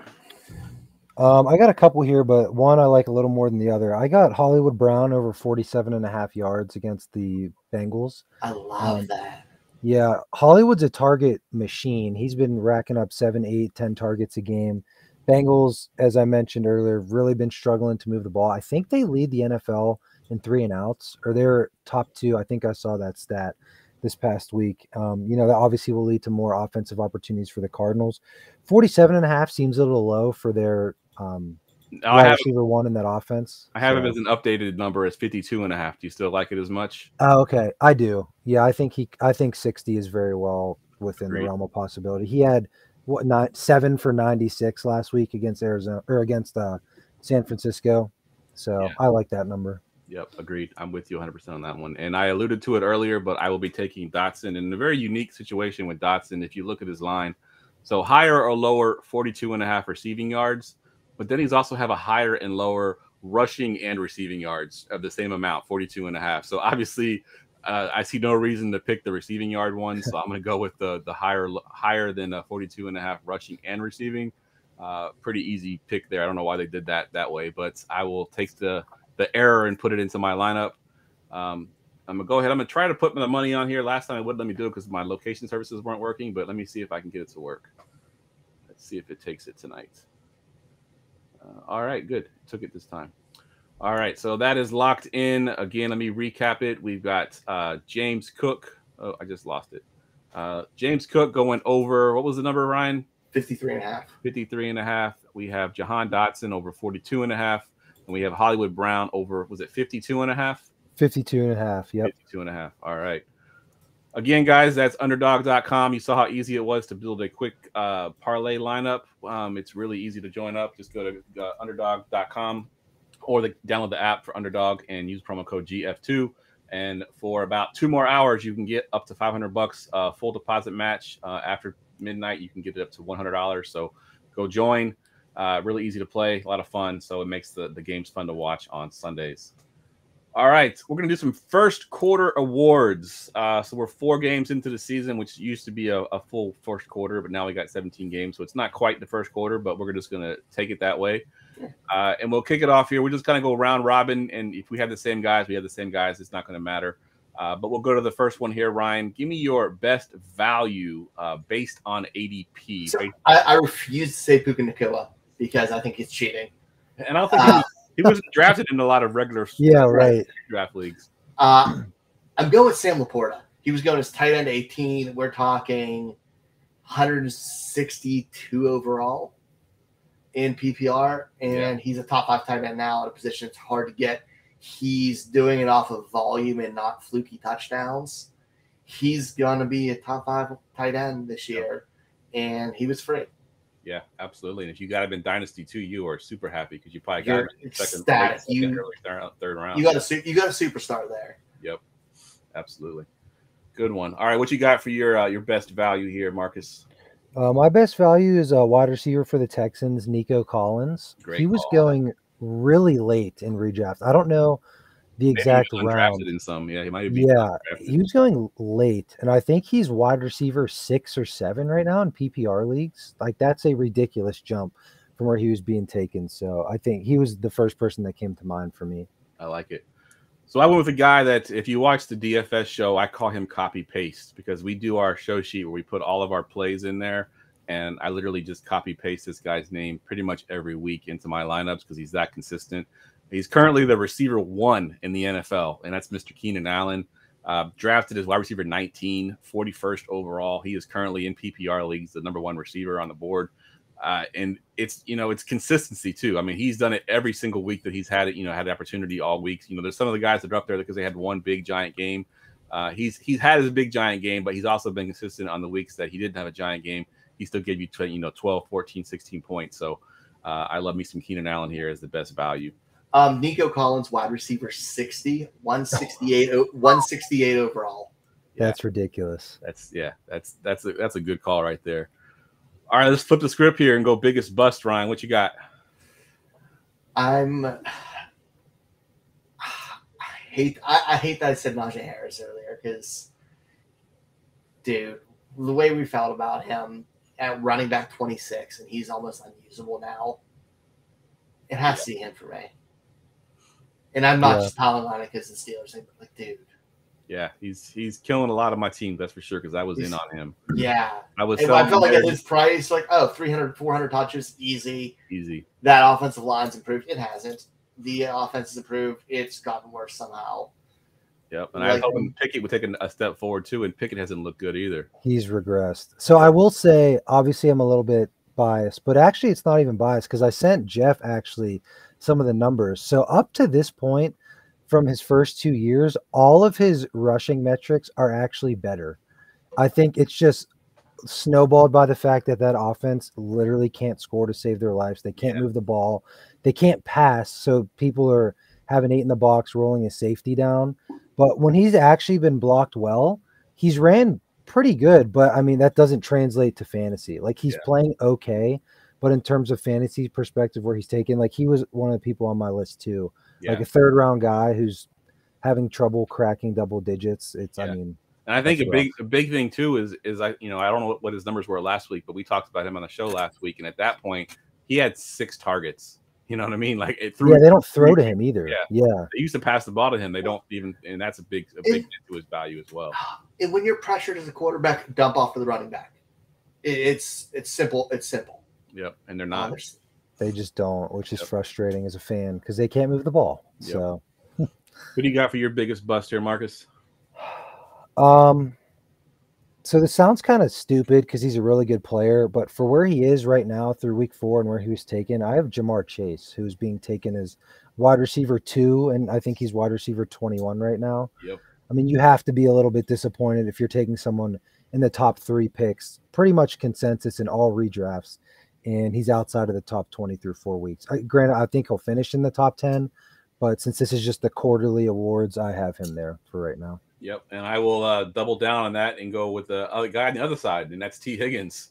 I got a couple here, but one I like a little more than the other. I got Hollywood Brown over 47.5 yards against the Bengals. I love that. Yeah, Hollywood's a target machine. He's been racking up 7, 8, 10 targets a game. Bengals, as I mentioned earlier, really been struggling to move the ball. I think they lead the NFL in 3 and outs, or they're top 2. I think I saw that stat this past week. That obviously will lead to more offensive opportunities for the Cardinals. 47.5 seems a little low for their wide receiver one in that offense. I have him as an updated number as 52.5. Do you still like it as much? Oh, okay. I do. Yeah, I think 60 is very well within the realm of possibility. He had 7 for 96 last week against Arizona or against San Francisco. So I like that number. Yep, agreed. I'm with you 100% on that one. And I alluded to it earlier, but I will be taking Dotson in a very unique situation with Dotson. If you look at his line, so higher or lower 42.5 receiving yards, but then he's also have a higher and lower rushing and receiving yards of the same amount, 42.5. So obviously I see no reason to pick the receiving yard one, so I'm going to go with the higher than 42.5 rushing and receiving. Pretty easy pick there. I don't know why they did that way, but I will take the error and put it into my lineup. I'm gonna go ahead. I'm gonna try to put the money on here. Last time it wouldn't let me do it because my location services weren't working, but let me see if I can get it to work. Let's see if it takes it tonight. All right, good. It took it this time. All right, so that is locked in. Again, let me recap it. We've got James Cook. Oh, I just lost it. James Cook going over. What was the number, Ryan? 53.5. 53.5. We have Jahan Dotson over 42.5. And we have Hollywood Brown over, was it 52.5? 52.5. Yep. 52.5. All right. Again, guys, that's underdog.com. You saw how easy it was to build a quick parlay lineup. It's really easy to join up. Just go to underdog.com or download the app for Underdog and use promo code GF2. And for about 2 more hours, you can get up to $500 full deposit match. After midnight, you can get it up to $100. So go join. Really easy to play, a lot of fun. So it makes the games fun to watch on Sundays. All right, we're going to do some first quarter awards. So we're 4 games into the season, which used to be a full first quarter, but now we got 17 games. So it's not quite the first quarter, but we're just going to take it that way. And we'll kick it off here. We're just going to go round robin. And if we have the same guys, we have the same guys. It's not going to matter. But we'll go to the first one here. Ryan, give me your best value based on ADP. So I refuse to say Puka Nacua because I think he's cheating. And I don't think he wasn't drafted in a lot of regular draft leagues. I'm going with Sam Laporta. He was going as tight end 18. We're talking 162 overall in PPR, and he's a top 5 tight end now at a position it's hard to get. He's doing it off of volume and not fluky touchdowns. He's going to be a top 5 tight end this year, and he was free. Yeah, absolutely. And if you got him in Dynasty too, you are super happy because you probably got him in second, third round. You got a superstar there. Yep, absolutely. Good one. All right, what you got for your best value here, Marcus? My best value is a wide receiver for the Texans, Nico Collins. He was going really late in redraft. I don't know the exact round. In some, he might be. Yeah, he was going late, and I think he's wide receiver 6 or 7 right now in PPR leagues. Like, that's a ridiculous jump from where he was being taken. So I think he was the first person that came to mind for me. I like it. So I went with a guy that, if you watch the DFS show, I call him copy paste because we do our show sheet where we put all of our plays in there, and I literally just copy paste this guy's name pretty much every week into my lineups because he's that consistent. He's currently the receiver 1 in the NFL, and that's Mr. Keenan Allen. Drafted as wide receiver 19, 41st overall. He is currently in PPR leagues, the number 1 receiver on the board. And it's consistency too. I mean, he's done it every single week that he's had it, had the opportunity all week. There's some of the guys that are up there because they had one big giant game. He's had his big giant game, but he's also been consistent on the weeks that he didn't have a giant game. He still gave you 12, 14, 16 points. So I love me some Keenan Allen here as the best value. Nico Collins, wide receiver 60, 168 overall. That's ridiculous. That's a good call right there. All right, let's flip the script here and go biggest bust, Ryan. What you got? I hate that I said Najee Harris earlier because, dude, the way we felt about him at running back 26 and he's almost unusable now, it has to be him for me. And I'm not just piling on it because the Steelers thing, but like, dude. Yeah, he's killing a lot of my team, that's for sure, because I was in on him. Yeah. I felt like at his price, 300, 400 touches, easy. That offensive line's improved. It hasn't. The offense has improved. It's gotten worse somehow. Yep, and I was hoping Pickett would take a step forward, too, and Pickett hasn't looked good either. He's regressed. So I will say, obviously, I'm a little bit biased, but actually it's not even biased because I sent Geoff actually some of the numbers. So up to this point, from his first 2 years, all of his rushing metrics are actually better. I think it's just snowballed by the fact that offense literally can't score to save their lives. They can't move the ball. They can't pass. So people are having 8 in the box, rolling his safety down. But when he's actually been blocked well, he's ran pretty good. But I mean, that doesn't translate to fantasy. Like, he's playing okay. But in terms of fantasy perspective, where he's taken, like, he was one of the people on my list too. Like a 3rd round guy who's having trouble cracking double digits. It's, Yeah. I mean, and I think that's a big thing too is I don't know what his numbers were last week, but we talked about him on the show last week, and at that point he had 6 targets. You know what I mean? Like it threw. Yeah, they don't throw to him either. Yeah. They used to pass the ball to him. They don't even, and that's a big hit to his value as well. And when you're pressured as a quarterback, dump off to the running back. It's simple. It's simple. Yep, and they're not. They just don't, which is frustrating as a fan because they can't move the ball. Yep. So, what do you got for your biggest bust here, Marcus? So this sounds kind of stupid because he's a really good player, but for where he is right now through week 4 and where he was taken, I have Jamar Chase, who's being taken as wide receiver 2, and I think he's wide receiver 21 right now. Yep. I mean, you have to be a little bit disappointed if you're taking someone in the top 3 picks, pretty much consensus in all redrafts, and he's outside of the top 20 through 4 weeks. Granted, I think he'll finish in the top 10, but since this is just the quarterly awards, I have him there for right now. Yep, and I will double down on that and go with the other guy on the other side, and that's T. Higgins.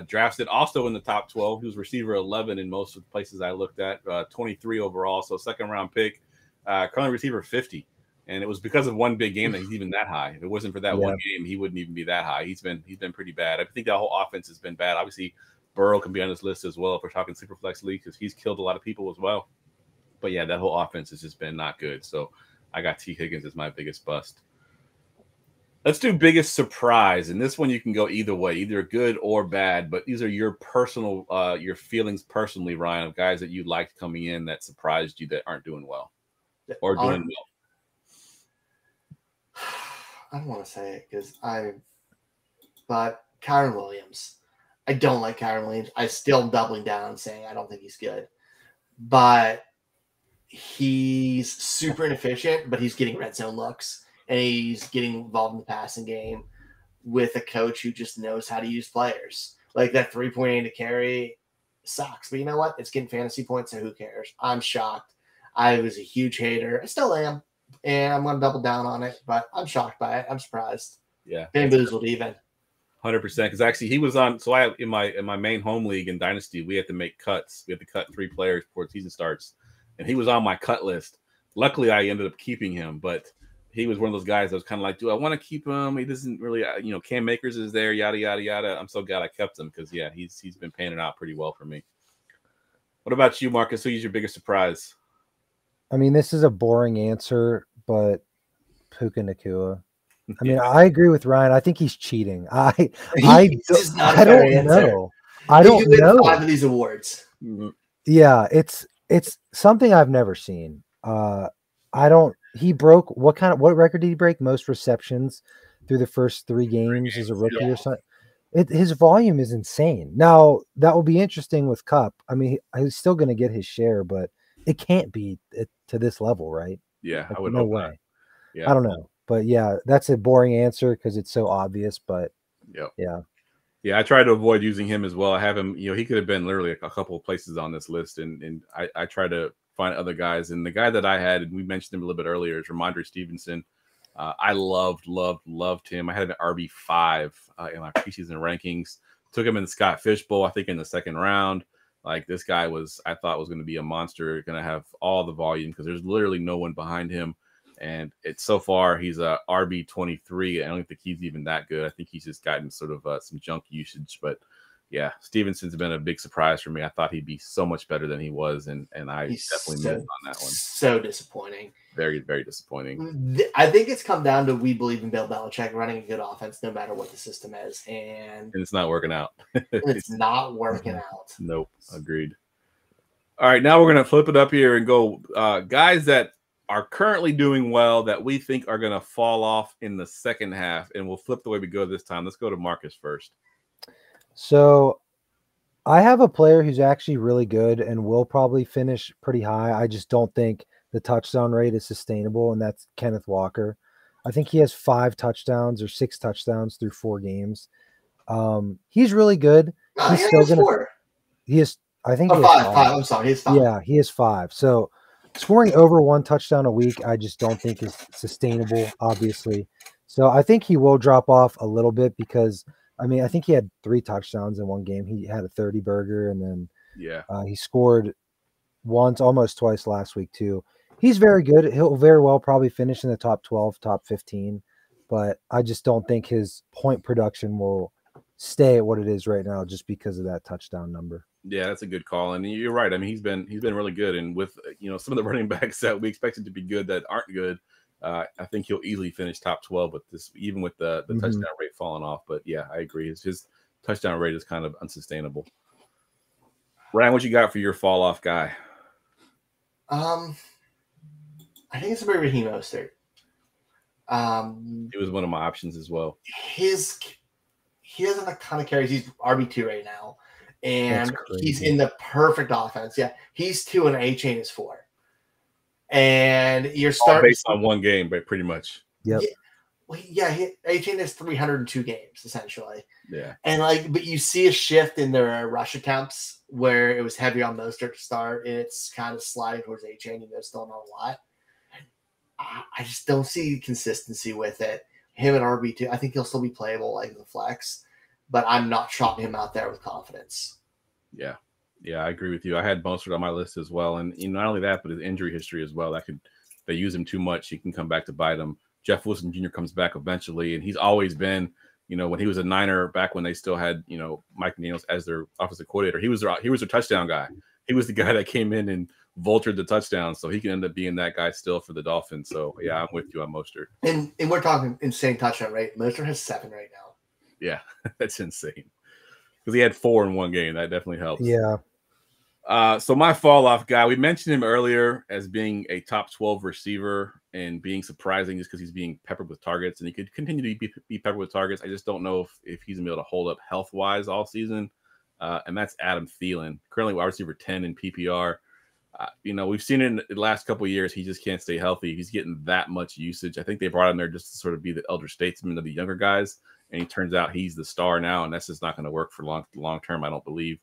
Drafted also in the top 12. He was receiver 11 in most of the places I looked at, 23 overall, so second-round pick. Currently receiver 50, and it was because of one big game that he's even that high. If it wasn't for that one game, he wouldn't even be that high. He's been pretty bad. I think that whole offense has been bad. Obviously, Burrow can be on this list as well if we're talking Superflex League because he's killed a lot of people as well. But, yeah, that whole offense has just been not good. So I got T. Higgins as my biggest bust. Let's do biggest surprise. And this one you can go either way, either good or bad. But these are your personal, your feelings personally, Ryan, of guys that you liked coming in that surprised you that aren't doing well or doing well. I don't want to say it but Kyron Williams. I don't like Kyron Williams. I still am doubling down saying I don't think he's good. But he's super inefficient, but he's getting red zone looks. And he's getting involved in the passing game with a coach who just knows how to use players. Like that 3.8 to carry sucks. But you know what? It's getting fantasy points, so who cares? I'm shocked. I was a huge hater. I still am. And I'm going to double down on it. But I'm shocked by it. I'm surprised. Yeah. Bamboozled even. 100%. Because actually he was on. So I in my main home league in Dynasty, we had to make cuts. We had to cut 3 players before the season starts. And he was on my cut list. Luckily, I ended up keeping him. But he was one of those guys that was kind of like, do I want to keep him? He doesn't really, Cam Makers is there, yada, yada, yada. I'm so glad I kept him because, yeah, he's been panning out pretty well for me. What about you, Marcus? Who's your biggest surprise? I mean, this is a boring answer, but Puka Nacua. I mean, I agree with Ryan. I think he's cheating. I don't know. I don't know. 5 of these awards. Yeah, it's something I've never seen. He broke what record did he break? Most receptions through the first 3 games as a rookie or something. His volume is insane. Now that will be interesting with Cup. I mean, he's still going to get his share, but it can't be to this level, right? Yeah, like, I would no hope way. not. Yeah, I don't know, but yeah, that's a boring answer because it's so obvious. But yeah. I try to avoid using him as well. I have him. He could have been literally a couple of places on this list, and I try to find other guys. And the guy that I had, and we mentioned him a little bit earlier, is Ramondre Stevenson. I loved him. I had him at RB5 in my preseason rankings. Took him in the Scott Fish Bowl, I think, in the 2nd round. Like, this guy I thought was going to be a monster, going to have all the volume because there's literally no one behind him. And so far, he's a RB23. I don't think he's even that good. I think he's just gotten sort of some junk usage. But yeah, Stevenson's been a big surprise for me. I thought he'd be so much better than he was, and he's definitely missed on that one. So disappointing. Very, very disappointing. I think it's come down to we believe in Bill Belichick running a good offense no matter what the system is, and it's not working out. It's not working out. Nope, agreed. All right, now we're gonna flip it up here and go guys that are currently doing well that we think are gonna fall off in the second half, and we'll flip the way we go this time. Let's go to Marcus first. So I have a player who's actually really good and will probably finish pretty high. I just don't think the touchdown rate is sustainable, and that's Kenneth Walker. I think he has 5 touchdowns or 6 touchdowns through 4 games. He's really good. He's still going to. He is. I think he has 5. I'm sorry, he's 5. Yeah, he is 5. So scoring over 1 touchdown a week, I just don't think is sustainable. Obviously, so I think he will drop off a little bit because. I mean, I think he had 3 touchdowns in one game. He had a 30-burger, and then he scored once, almost twice last week too. He's very good. He'll very well probably finish in the top 12, top 15, but I just don't think his point production will stay at what it is right now just because of that touchdown number. Yeah, that's a good call, and you're right. I mean, he's been really good, and with some of the running backs that we expected to be good that aren't good, I think he'll easily finish top 12 with this, even with the touchdown rate falling off. But yeah, I agree. His touchdown rate is kind of unsustainable. Ryan, what you got for your fall off guy? I think it's a Raheem Mostert. He was one of my options as well. He has a ton of carries. He's RB2 right now, and he's in the perfect offense. Yeah, he's 2 and A-Chain is 4. And you're starting based on one game, but pretty much. Yep. Yeah, A-Chain has 302 games essentially. Yeah, and but you see a shift in their rush attempts where it was heavy on Mostert to start, and it's kind of sliding towards A-Chain, and there's still not a lot. I just don't see consistency with it. Him at RB2, I think he'll still be playable like the flex, but I'm not trotting him out there with confidence. Yeah, I agree with you. I had Mostert on my list as well, and not only that, but his injury history as well. They use him too much, he can come back to bite him. Jeff Wilson Jr. comes back eventually, and he's always been, when he was a Niner back when they still had, Mike McDaniels as their offensive coordinator, he was their touchdown guy. He was the guy that came in and vultured the touchdown, so he can end up being that guy still for the Dolphins. So yeah, I'm with you on Mostert. And we're talking insane touchdown rate. Mostert has 7 right now. Yeah, that's insane. Because he had 4 in one game. That definitely helps. Yeah. So my fall off guy, we mentioned him earlier as being a top 12 receiver and being surprising just because he's being peppered with targets, and he could continue to be peppered with targets. I just don't know if he's gonna be able to hold up health wise all season. And that's Adam Thielen, currently wide receiver 10 in PPR. We've seen it in the last couple of years. He just can't stay healthy. He's getting that much usage. I think they brought him there just to sort of be the elder statesman of the younger guys. And he turns out he's the star now, and that's just not going to work for long term, I don't believe.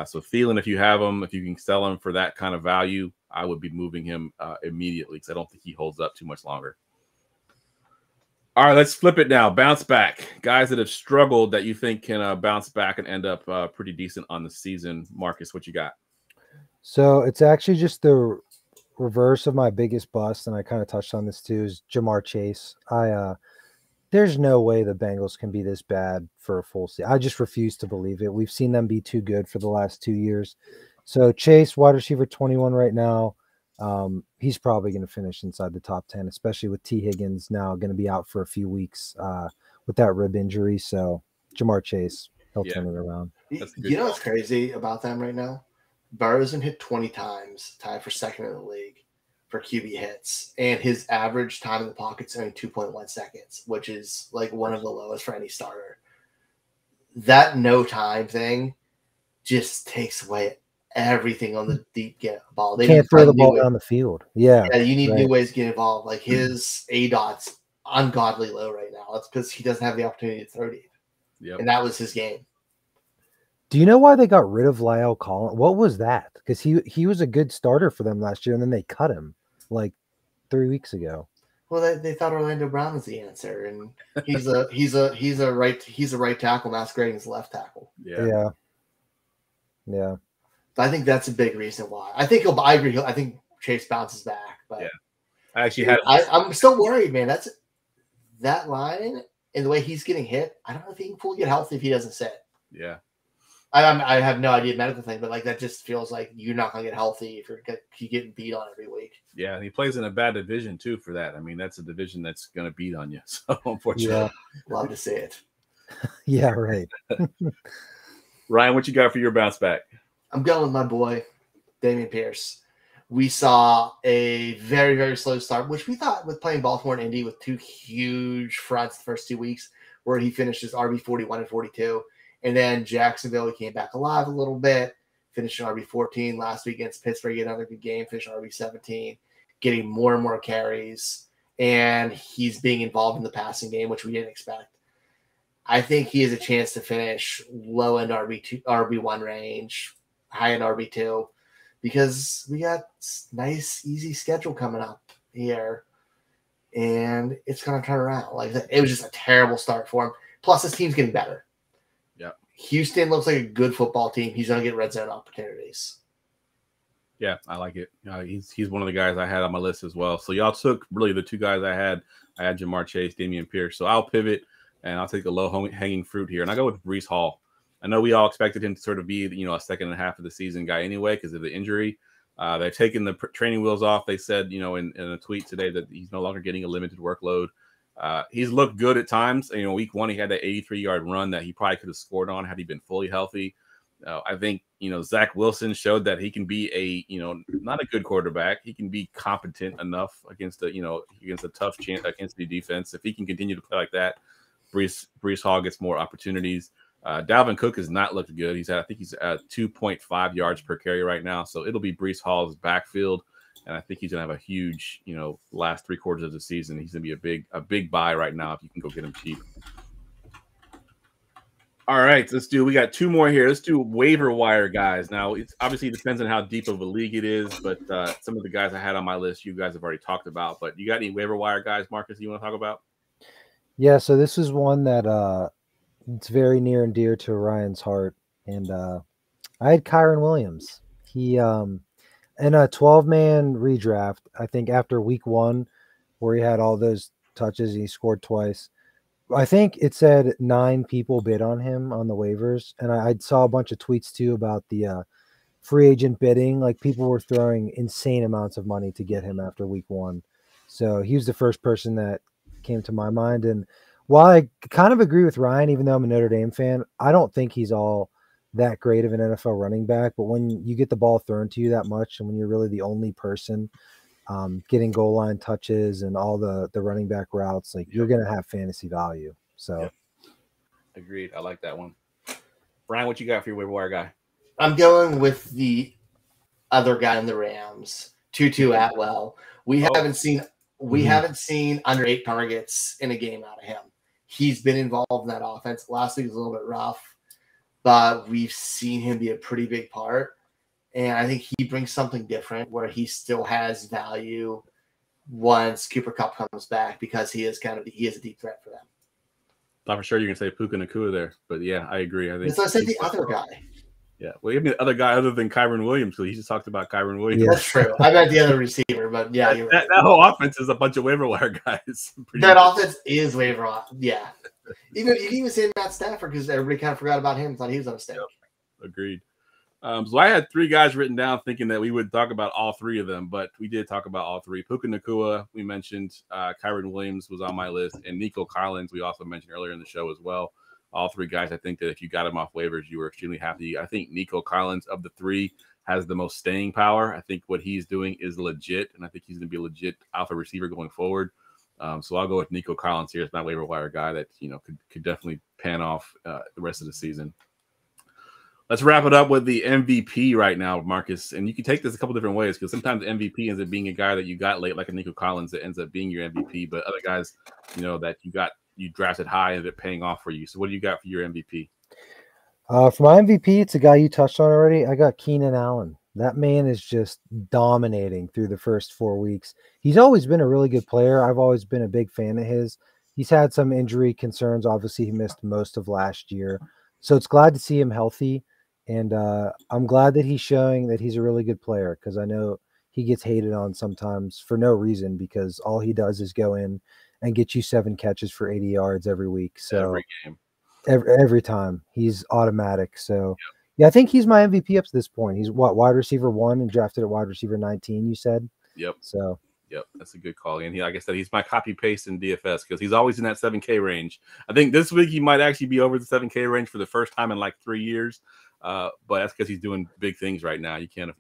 So Thielen, if you have him, if you can sell him for that kind of value, I would be moving him immediately because I don't think he holds up too much longer. All right, let's flip it now. Bounce back. Guys that have struggled that you think can bounce back and end up pretty decent on the season. Marcus, what you got? So it's actually just the reverse of my biggest bust, and I kind of touched on this too, is Jamar Chase. There's no way the Bengals can be this bad for a full season. I just refuse to believe it. We've seen them be too good for the last 2 years. So Chase, wide receiver 21 right now. He's probably going to finish inside the top 10, especially with T. Higgins now going to be out for a few weeks with that rib injury. So Jamar Chase, he'll turn it around. You know what's crazy about them right now? Burrow's been hit 20 times, tied for second in the league for QB hits, and his average time in the pocket's only 2.1 seconds, which is like one of the lowest for any starter. That no time thing just takes away everything on the deep get ball. They can't throw the ball down the field. Yeah, you need new ways to get involved. Like his ADOT's ungodly low right now. That's because he doesn't have the opportunity to throw deep. Yep. And that was his game. Do you know why they got rid of Lyle Collins? What was that? Because he was a good starter for them last year, and then they cut him like 3 weeks ago. Well, they thought Orlando Brown was the answer, and he's a right tackle masquerading as left tackle. Yeah. But I think that's a big reason why. I think I think Chase bounces back, but yeah, I'm still worried, man. That's that line and the way he's getting hit. I don't know if he can fully get healthy if he doesn't sit. Yeah. I have no idea medical thing, but like that just feels like you're not gonna get healthy if you're getting beat on every week. Yeah, and he plays in a bad division too for that. I mean, that's a division that's gonna beat on you. So unfortunately, love to see it. Yeah, right. Ryan, what you got for your bounce back? I'm going with my boy, Dameon Pierce. We saw a very, very slow start, which we thought with playing Baltimore and Indy with 2 huge fronts the first 2 weeks, where he finishes RB 41 and 42. And then Jacksonville, he came back alive a little bit, finishing RB 14 last week against Pittsburgh. Another good game, finishing RB 17, getting more and more carries. And he's being involved in the passing game, which we didn't expect. I think he has a chance to finish low end RB1 range, high end RB2, because we got nice, easy schedule coming up here. And it's going to turn around. Like it was just a terrible start for him. Plus, his team's getting better. Houston looks like a good football team. He's going to get red zone opportunities. Yeah, I like it. He's one of the guys I had on my list as well. So y'all took really the two guys I had. I had Jamar Chase, Damian Pierce. So I'll pivot and I'll take the low hanging fruit here, and I go with Breece Hall. I know we all expected him to sort of be, a second and a half of the season guy anyway because of the injury. They've taken the training wheels off. They said, in a tweet today that he's no longer getting a limited workload. He's looked good at times. Week one, he had that 83-yard run that he probably could have scored on had he been fully healthy. I think, Zach Wilson showed that he can be not a good quarterback. He can be competent enough against a tough chance against the defense. If he can continue to play like that, Breece Hall gets more opportunities. Dalvin Cook has not looked good. I think he's at 2.5 yards per carry right now. So it'll be Breece Hall's backfield. And I think he's going to have a huge, last 3 quarters of the season. He's going to be a big buy right now if you can go get him cheap. All right, we got 2 more here. Let's do waiver wire guys. Now, it obviously depends on how deep of a league it is, but some of the guys I had on my list, you guys have already talked about. But you got any waiver wire guys, Marcus, you want to talk about? Yeah, so this is one that it's very near and dear to Ryan's heart. And I had Kyron Williams. He in a 12-man redraft, I think after week 1, where he had all those touches and he scored twice, I think it said 9 people bid on him on the waivers. And I saw a bunch of tweets too about the free agent bidding. Like people were throwing insane amounts of money to get him after week 1. So he was the first person that came to my mind. And while I kind of agree with Ryan, even though I'm a Notre Dame fan, I don't think he's all that great of an NFL running back. But when you get the ball thrown to you that much, and when you're really the only person getting goal line touches and all the running back routes, like you're going to have fantasy value. So Agreed. I like that one. Brian, what you got for your waiver wire guy? I'm going with the other guy in the Rams, Tutu Atwell. We haven't seen under 8 targets in a game out of him. He's been involved in that offense. Last week was a little bit rough, but we've seen him be a pretty big part. And I think he brings something different where he still has value once Cooper Kupp comes back because he is a deep threat for them. Thought for sure you're gonna say Puka Nacua there, but yeah, I agree. I think so. I said the other guy. Yeah, well, even the other guy other than Kyron Williams, because he just talked about Kyron Williams. Yeah, that's true. I meant the other receiver, but yeah, you're right. That whole offense is a bunch of waiver wire guys. That offense is waiver wire. Yeah, you can even say Matt Stafford because everybody kind of forgot about him, thought he was on a mistake. Yep. Agreed. So I had 3 guys written down thinking that we would talk about all 3 of them, but we did talk about all 3. Puka Nacua, we mentioned. Kyron Williams was on my list, and Nico Collins, we also mentioned earlier in the show as well. All 3 guys, I think that if you got him off waivers, you were extremely happy. I think Nico Collins of the 3 has the most staying power. I think what he's doing is legit, and I think he's going to be a legit alpha receiver going forward. So I'll go with Nico Collins here as my waiver wire guy that could definitely pan off the rest of the season. Let's wrap it up with the MVP right now, Marcus. And you can take this a couple different ways because sometimes MVP ends up being a guy that you got late, like a Nico Collins, that ends up being your MVP. But other guys, that you drafted high and it paying off for you. So what do you got for your MVP? For my MVP, it's a guy you touched on already. I got Keenan Allen. That man is just dominating through the first 4 weeks. He's always been a really good player. I've always been a big fan of his. He's had some injury concerns. Obviously, he missed most of last year. So it's glad to see him healthy. And I'm glad that he's showing that he's a really good player because I know he gets hated on sometimes for no reason because all he does is go in and get you 7 catches for 80 yards every week. So every game. Every time he's automatic. So yeah, I think he's my MVP up to this point. He's wide receiver 1 and drafted at wide receiver 19, you said? Yep. So yep, that's a good call. And like I said, he's my copy paste in DFS because he's always in that 7K range. I think this week he might actually be over the 7K range for the first time in like 3 years. But that's because he's doing big things right now. You can't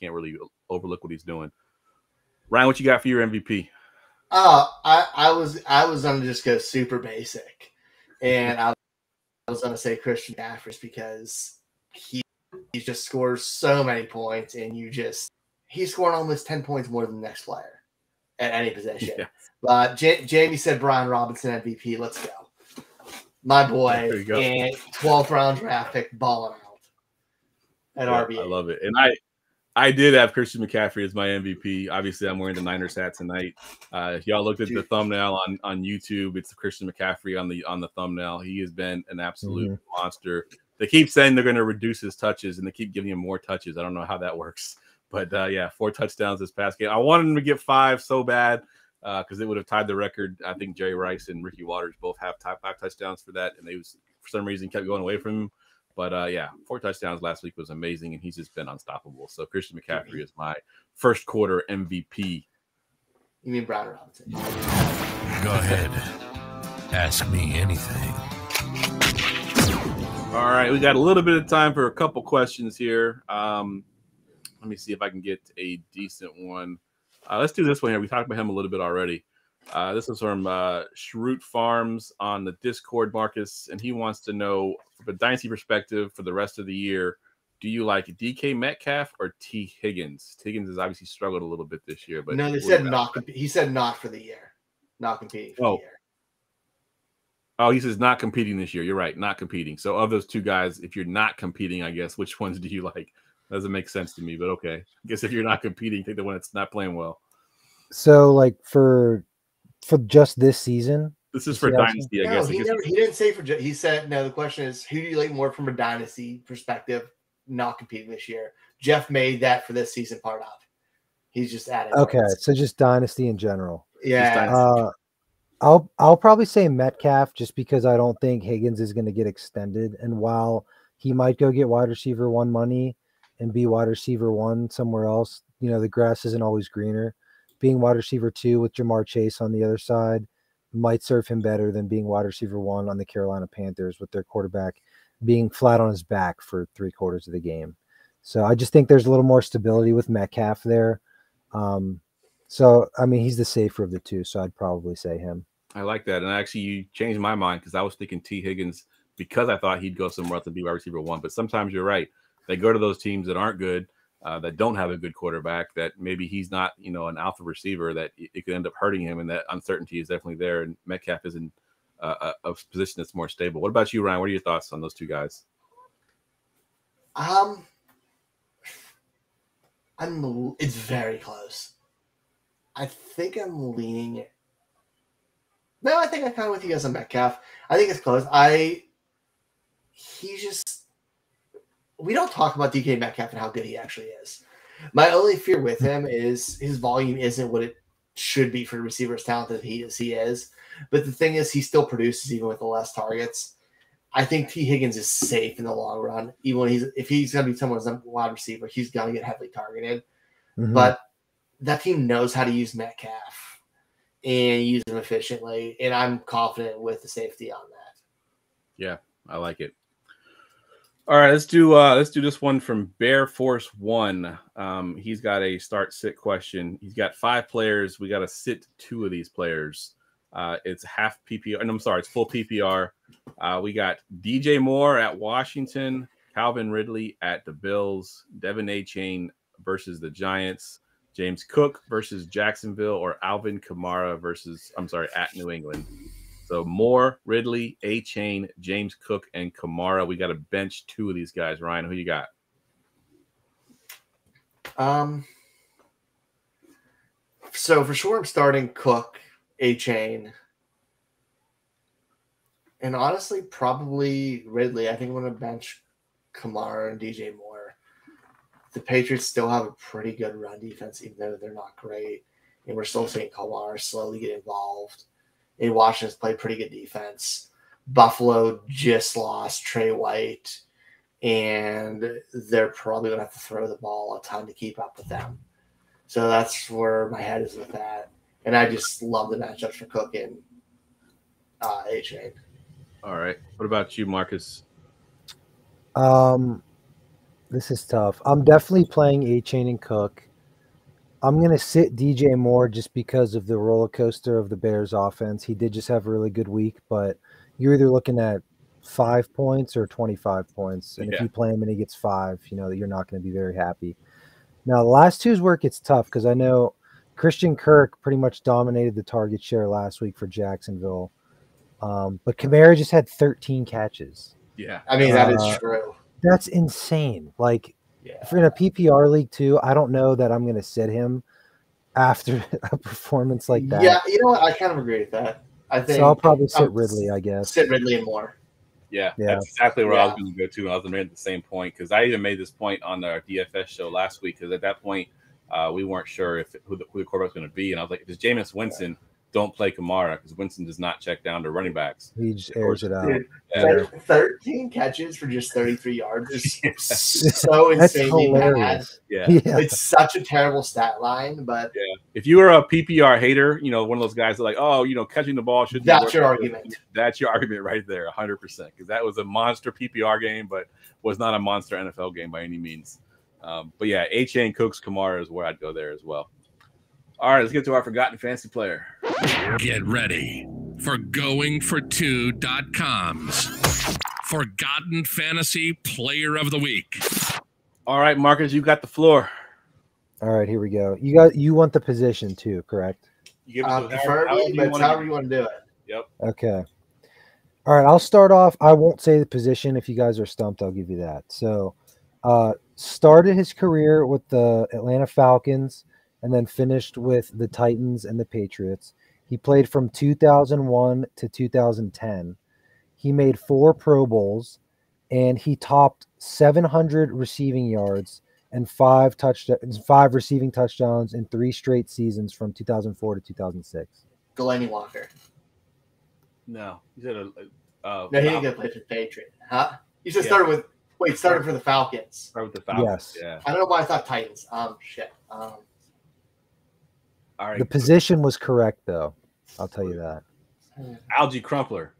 really overlook what he's doing. Ryan, what you got for your MVP? I was gonna just go super basic, and I was gonna say Christian McCaffrey because he just scores so many points, and he's scoring almost 10 points more than the next player at any position. Yeah. Jamie said Brian Robinson MVP. Let's go, my boy, and 12th round draft pick balling out at RBA. I love it, and I did have Christian McCaffrey as my MVP. Obviously, I'm wearing the Niners hat tonight. If y'all looked at the thumbnail on YouTube, it's Christian McCaffrey on the thumbnail. He has been an absolute monster. They keep saying they're going to reduce his touches, and they keep giving him more touches. I don't know how that works, But yeah, 4 touchdowns this past game. I wanted him to get 5 so bad because it would have tied the record. I think Jerry Rice and Ricky Waters both have 5 touchdowns for that, and they was for some reason kept going away from him. But yeah, 4 touchdowns last week was amazing, and he's just been unstoppable. So Christian McCaffrey is my first quarter MVP. You mean Brown Robinson? Go ahead. Ask me anything. All right, we got a little bit of time for a couple questions here. Let me see if I can get a decent one. Let's do this one here. We talked about him a little bit already. This is from Shroot Farms on the Discord, Marcus, and he wants to know, from a dynasty perspective for the rest of the year, do you like DK Metcalf or T. Higgins? T. Higgins has obviously struggled a little bit this year, but no, they said not. He said not for the year, not competing for the year. Oh, he says not competing this year. You're right, not competing. So of those 2 guys, if you're not competing, I guess, which ones do you like? Doesn't make sense to me, but okay. I guess if you're not competing, take the one that's not playing well. So, like for just this season, this is for dynasty, I guess. He didn't say for. He said no. The question is, who do you like more from a dynasty perspective? Not competing this year. Geoff made that for this season part of. He's just adding. Okay, so just dynasty in general. Yeah. I'll probably say Metcalf just because I don't think Higgins is going to get extended, and while he might go get wide receiver 1 money and be wide receiver 1 somewhere else, you know, the grass isn't always greener. Being wide receiver 2 with Jamar Chase on the other side might serve him better than being wide receiver 1 on the Carolina Panthers with their quarterback being flat on his back for 3/4 of the game. So I just think there's a little more stability with Metcalf there. So, I mean, he's the safer of the 2, so I'd probably say him. I like that. And actually, you changed my mind because I was thinking T. Higgins because I thought he'd go somewhere else and be wide receiver 1. But sometimes you're right. They go to those teams that aren't good, that don't have a good quarterback, that maybe he's not, you know, an alpha receiver, that it could end up hurting him. And that uncertainty is definitely there. And Metcalf is in a position that's more stable. What about you, Ryan? What are your thoughts on those 2 guys? It's very close. I think I'm leaning. No, I think I kind of with you guys on Metcalf. I think it's close. We don't talk about DK Metcalf and how good he actually is. My only fear with him is his volume isn't what it should be for a receiver as talented as he is. But the thing is, he still produces even with the less targets. I think T. Higgins is safe in the long run. Even when if he's going to be someone's wide receiver, he's going to get heavily targeted. Mm-hmm. But that team knows how to use Metcalf and use him efficiently, and I'm confident with the safety on that. Yeah, I like it. All right, let's do this one from Bear Force 1. He's got a start-sit question. He's got 5 players. We got to sit 2 of these players. It's half PPR, and I'm sorry, it's full PPR. We got DJ Moore at Washington, Calvin Ridley at the Bills, Devin A-Chain versus the Giants, James Cook versus Jacksonville, or Alvin Kamara at New England. So Moore, Ridley, A-Chain, James Cook, and Kamara. We got to bench 2 of these guys. Ryan, who you got? So for sure I'm starting Cook, A-Chain, and honestly probably Ridley. I think I'm going to bench Kamara and DJ Moore. The Patriots still have a pretty good run defense, even though they're not great. And we're still seeing Kamara slowly get involved. And Washington's played pretty good defense. Buffalo just lost Trey White, and they're probably going to have to throw the ball a ton to keep up with them. So that's where my head is with that. And I just love the matchups for Cook and A-Chain. All right. What about you, Marcus? This is tough. I'm definitely playing A-Chain and Cook. I'm going to sit DJ Moore just because of the roller coaster of the Bears offense. He did just have a really good week, but you're either looking at 5 points or 25 points. And if you play him and he gets 5, you know that you're not going to be very happy. Now, the last 2's where it gets tough because I know Christian Kirk pretty much dominated the target share last week for Jacksonville. But Kamara just had 13 catches. Yeah. I mean, that is true. That's insane. Like, if you're in a PPR league too, I don't know that I'm going to sit him after a performance like that. Yeah, you know what? I kind of agree with that. I think so. I'll probably sit Ridley, I guess. Sit Ridley and Moore. Yeah, Yeah. that's exactly where I was going to go to. And I was made the same point because I even made this point on our DFS show last week because at that point we weren't sure who the quarterback was going to be, and I was like, if it's Jameis Winston, don't play Kamara because Winston does not check down to running backs. He just airs it out. Dude, Yeah. 13 catches for just 33 yards is so That's insanely bad. hilarious. Yeah. It's such a terrible stat line, but if you were a PPR hater, you know, one of those guys that like, oh, you know, catching the ball should. That's your argument. That's your argument right there, 100%, because that was a monster PPR game, but was not a monster NFL game by any means. But yeah, A-Chain, Cooks, Kamara is where I'd go there as well. All right, let's get to our forgotten fantasy player. Get ready for GoingFor2.com's Forgotten Fantasy Player of the Week. All right, Marcus, you got the floor. All right, here we go. You want the position too, correct? You give us preferably, but however you want to do it. Yep. Okay. All right, I'll start off. I won't say the position. If you guys are stumped, I'll give you that. So, started his career with the Atlanta Falcons and then finished with the Titans and the Patriots. He played from 2001 to 2010. He made 4 Pro Bowls, and he topped 700 receiving yards and 5 receiving touchdowns in 3 straight seasons from 2004 to 2006. Delaney Walker. No, he said No, he didn't get to play for the Patriots. Huh? You said started for the Falcons. Start with the Falcons. Yes. Yeah. I don't know why I thought Titans. Shit. All right. The position was correct, though. I'll tell you that. Algie Crumpler.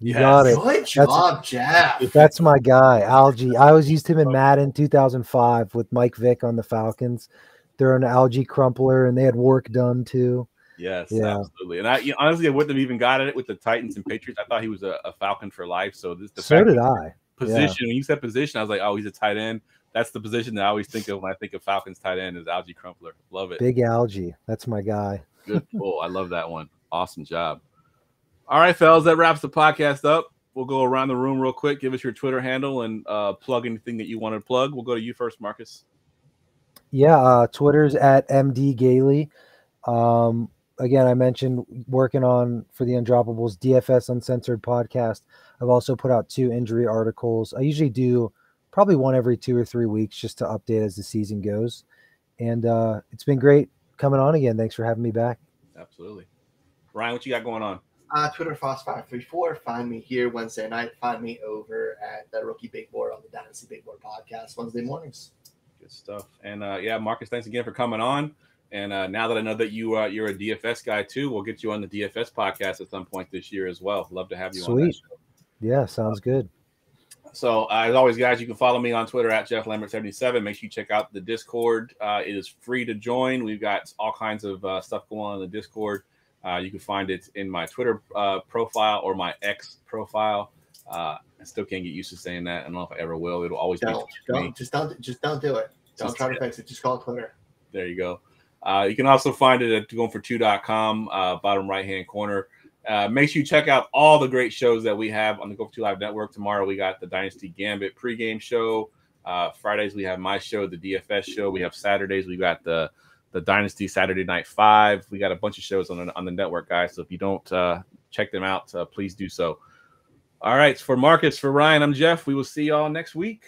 You got it. Good job, Jeff. That's my guy, Algie. I always used him in Madden 2005 with Mike Vick on the Falcons. They're an Algie Crumpler, and they had work done too. Yes, Yeah. absolutely. And honestly, I wouldn't have even got it with the Titans and Patriots. I thought he was a Falcon for life. So So did I. Position. When you said position, I was like, oh, he's a tight end. That's the position that I always think of when I think of Falcons tight end is Algie Crumpler. Love it. Big Algie. That's my guy. Good pull. I love that one. Awesome job. All right, fellas, that wraps the podcast up. We'll go around the room real quick. Give us your Twitter handle and plug anything that you want to plug. We'll go to you first, Marcus. Yeah, Twitter's at MD Gailey. Again, I mentioned working on for the Undroppables DFS Uncensored podcast. I've also put out 2 injury articles. I usually do probably one every 2 or 3 weeks just to update as the season goes. And it's been great coming on again. Thanks for having me back. Absolutely. Ryan, what you got going on? Twitter Foss534. Find me here Wednesday night. Find me over at the Rookie Big Board on the Dynasty Big Board podcast Wednesday mornings. Good stuff. And yeah, Marcus, thanks again for coming on. And now that I know that you're a DFS guy too, we'll get you on the DFS podcast at some point this year as well. Love to have you on that show. Yeah, sounds good. So as always, guys, you can follow me on Twitter at JeffLambert77. Make sure you check out the Discord. It is free to join. We've got all kinds of stuff going on in the Discord. You can find it in my Twitter profile or my X profile. I still can't get used to saying that. I don't know if I ever will. It'll always be Just don't do it. Don't try to fix it. Just call it Twitter. There you go. You can also find it at GoingFor2.com, bottom right-hand corner. Make sure you check out all the great shows that we have on the Go for 2 Live Network. Tomorrow we got the Dynasty Gambit pregame show. Fridays we have my show, the DFS show. We have Saturdays we got the Dynasty Saturday Night 5. We got a bunch of shows on the network, guys. So if you don't check them out, please do so. All right, for Marcus, for Ryan, I'm Jeff. We will see y'all next week.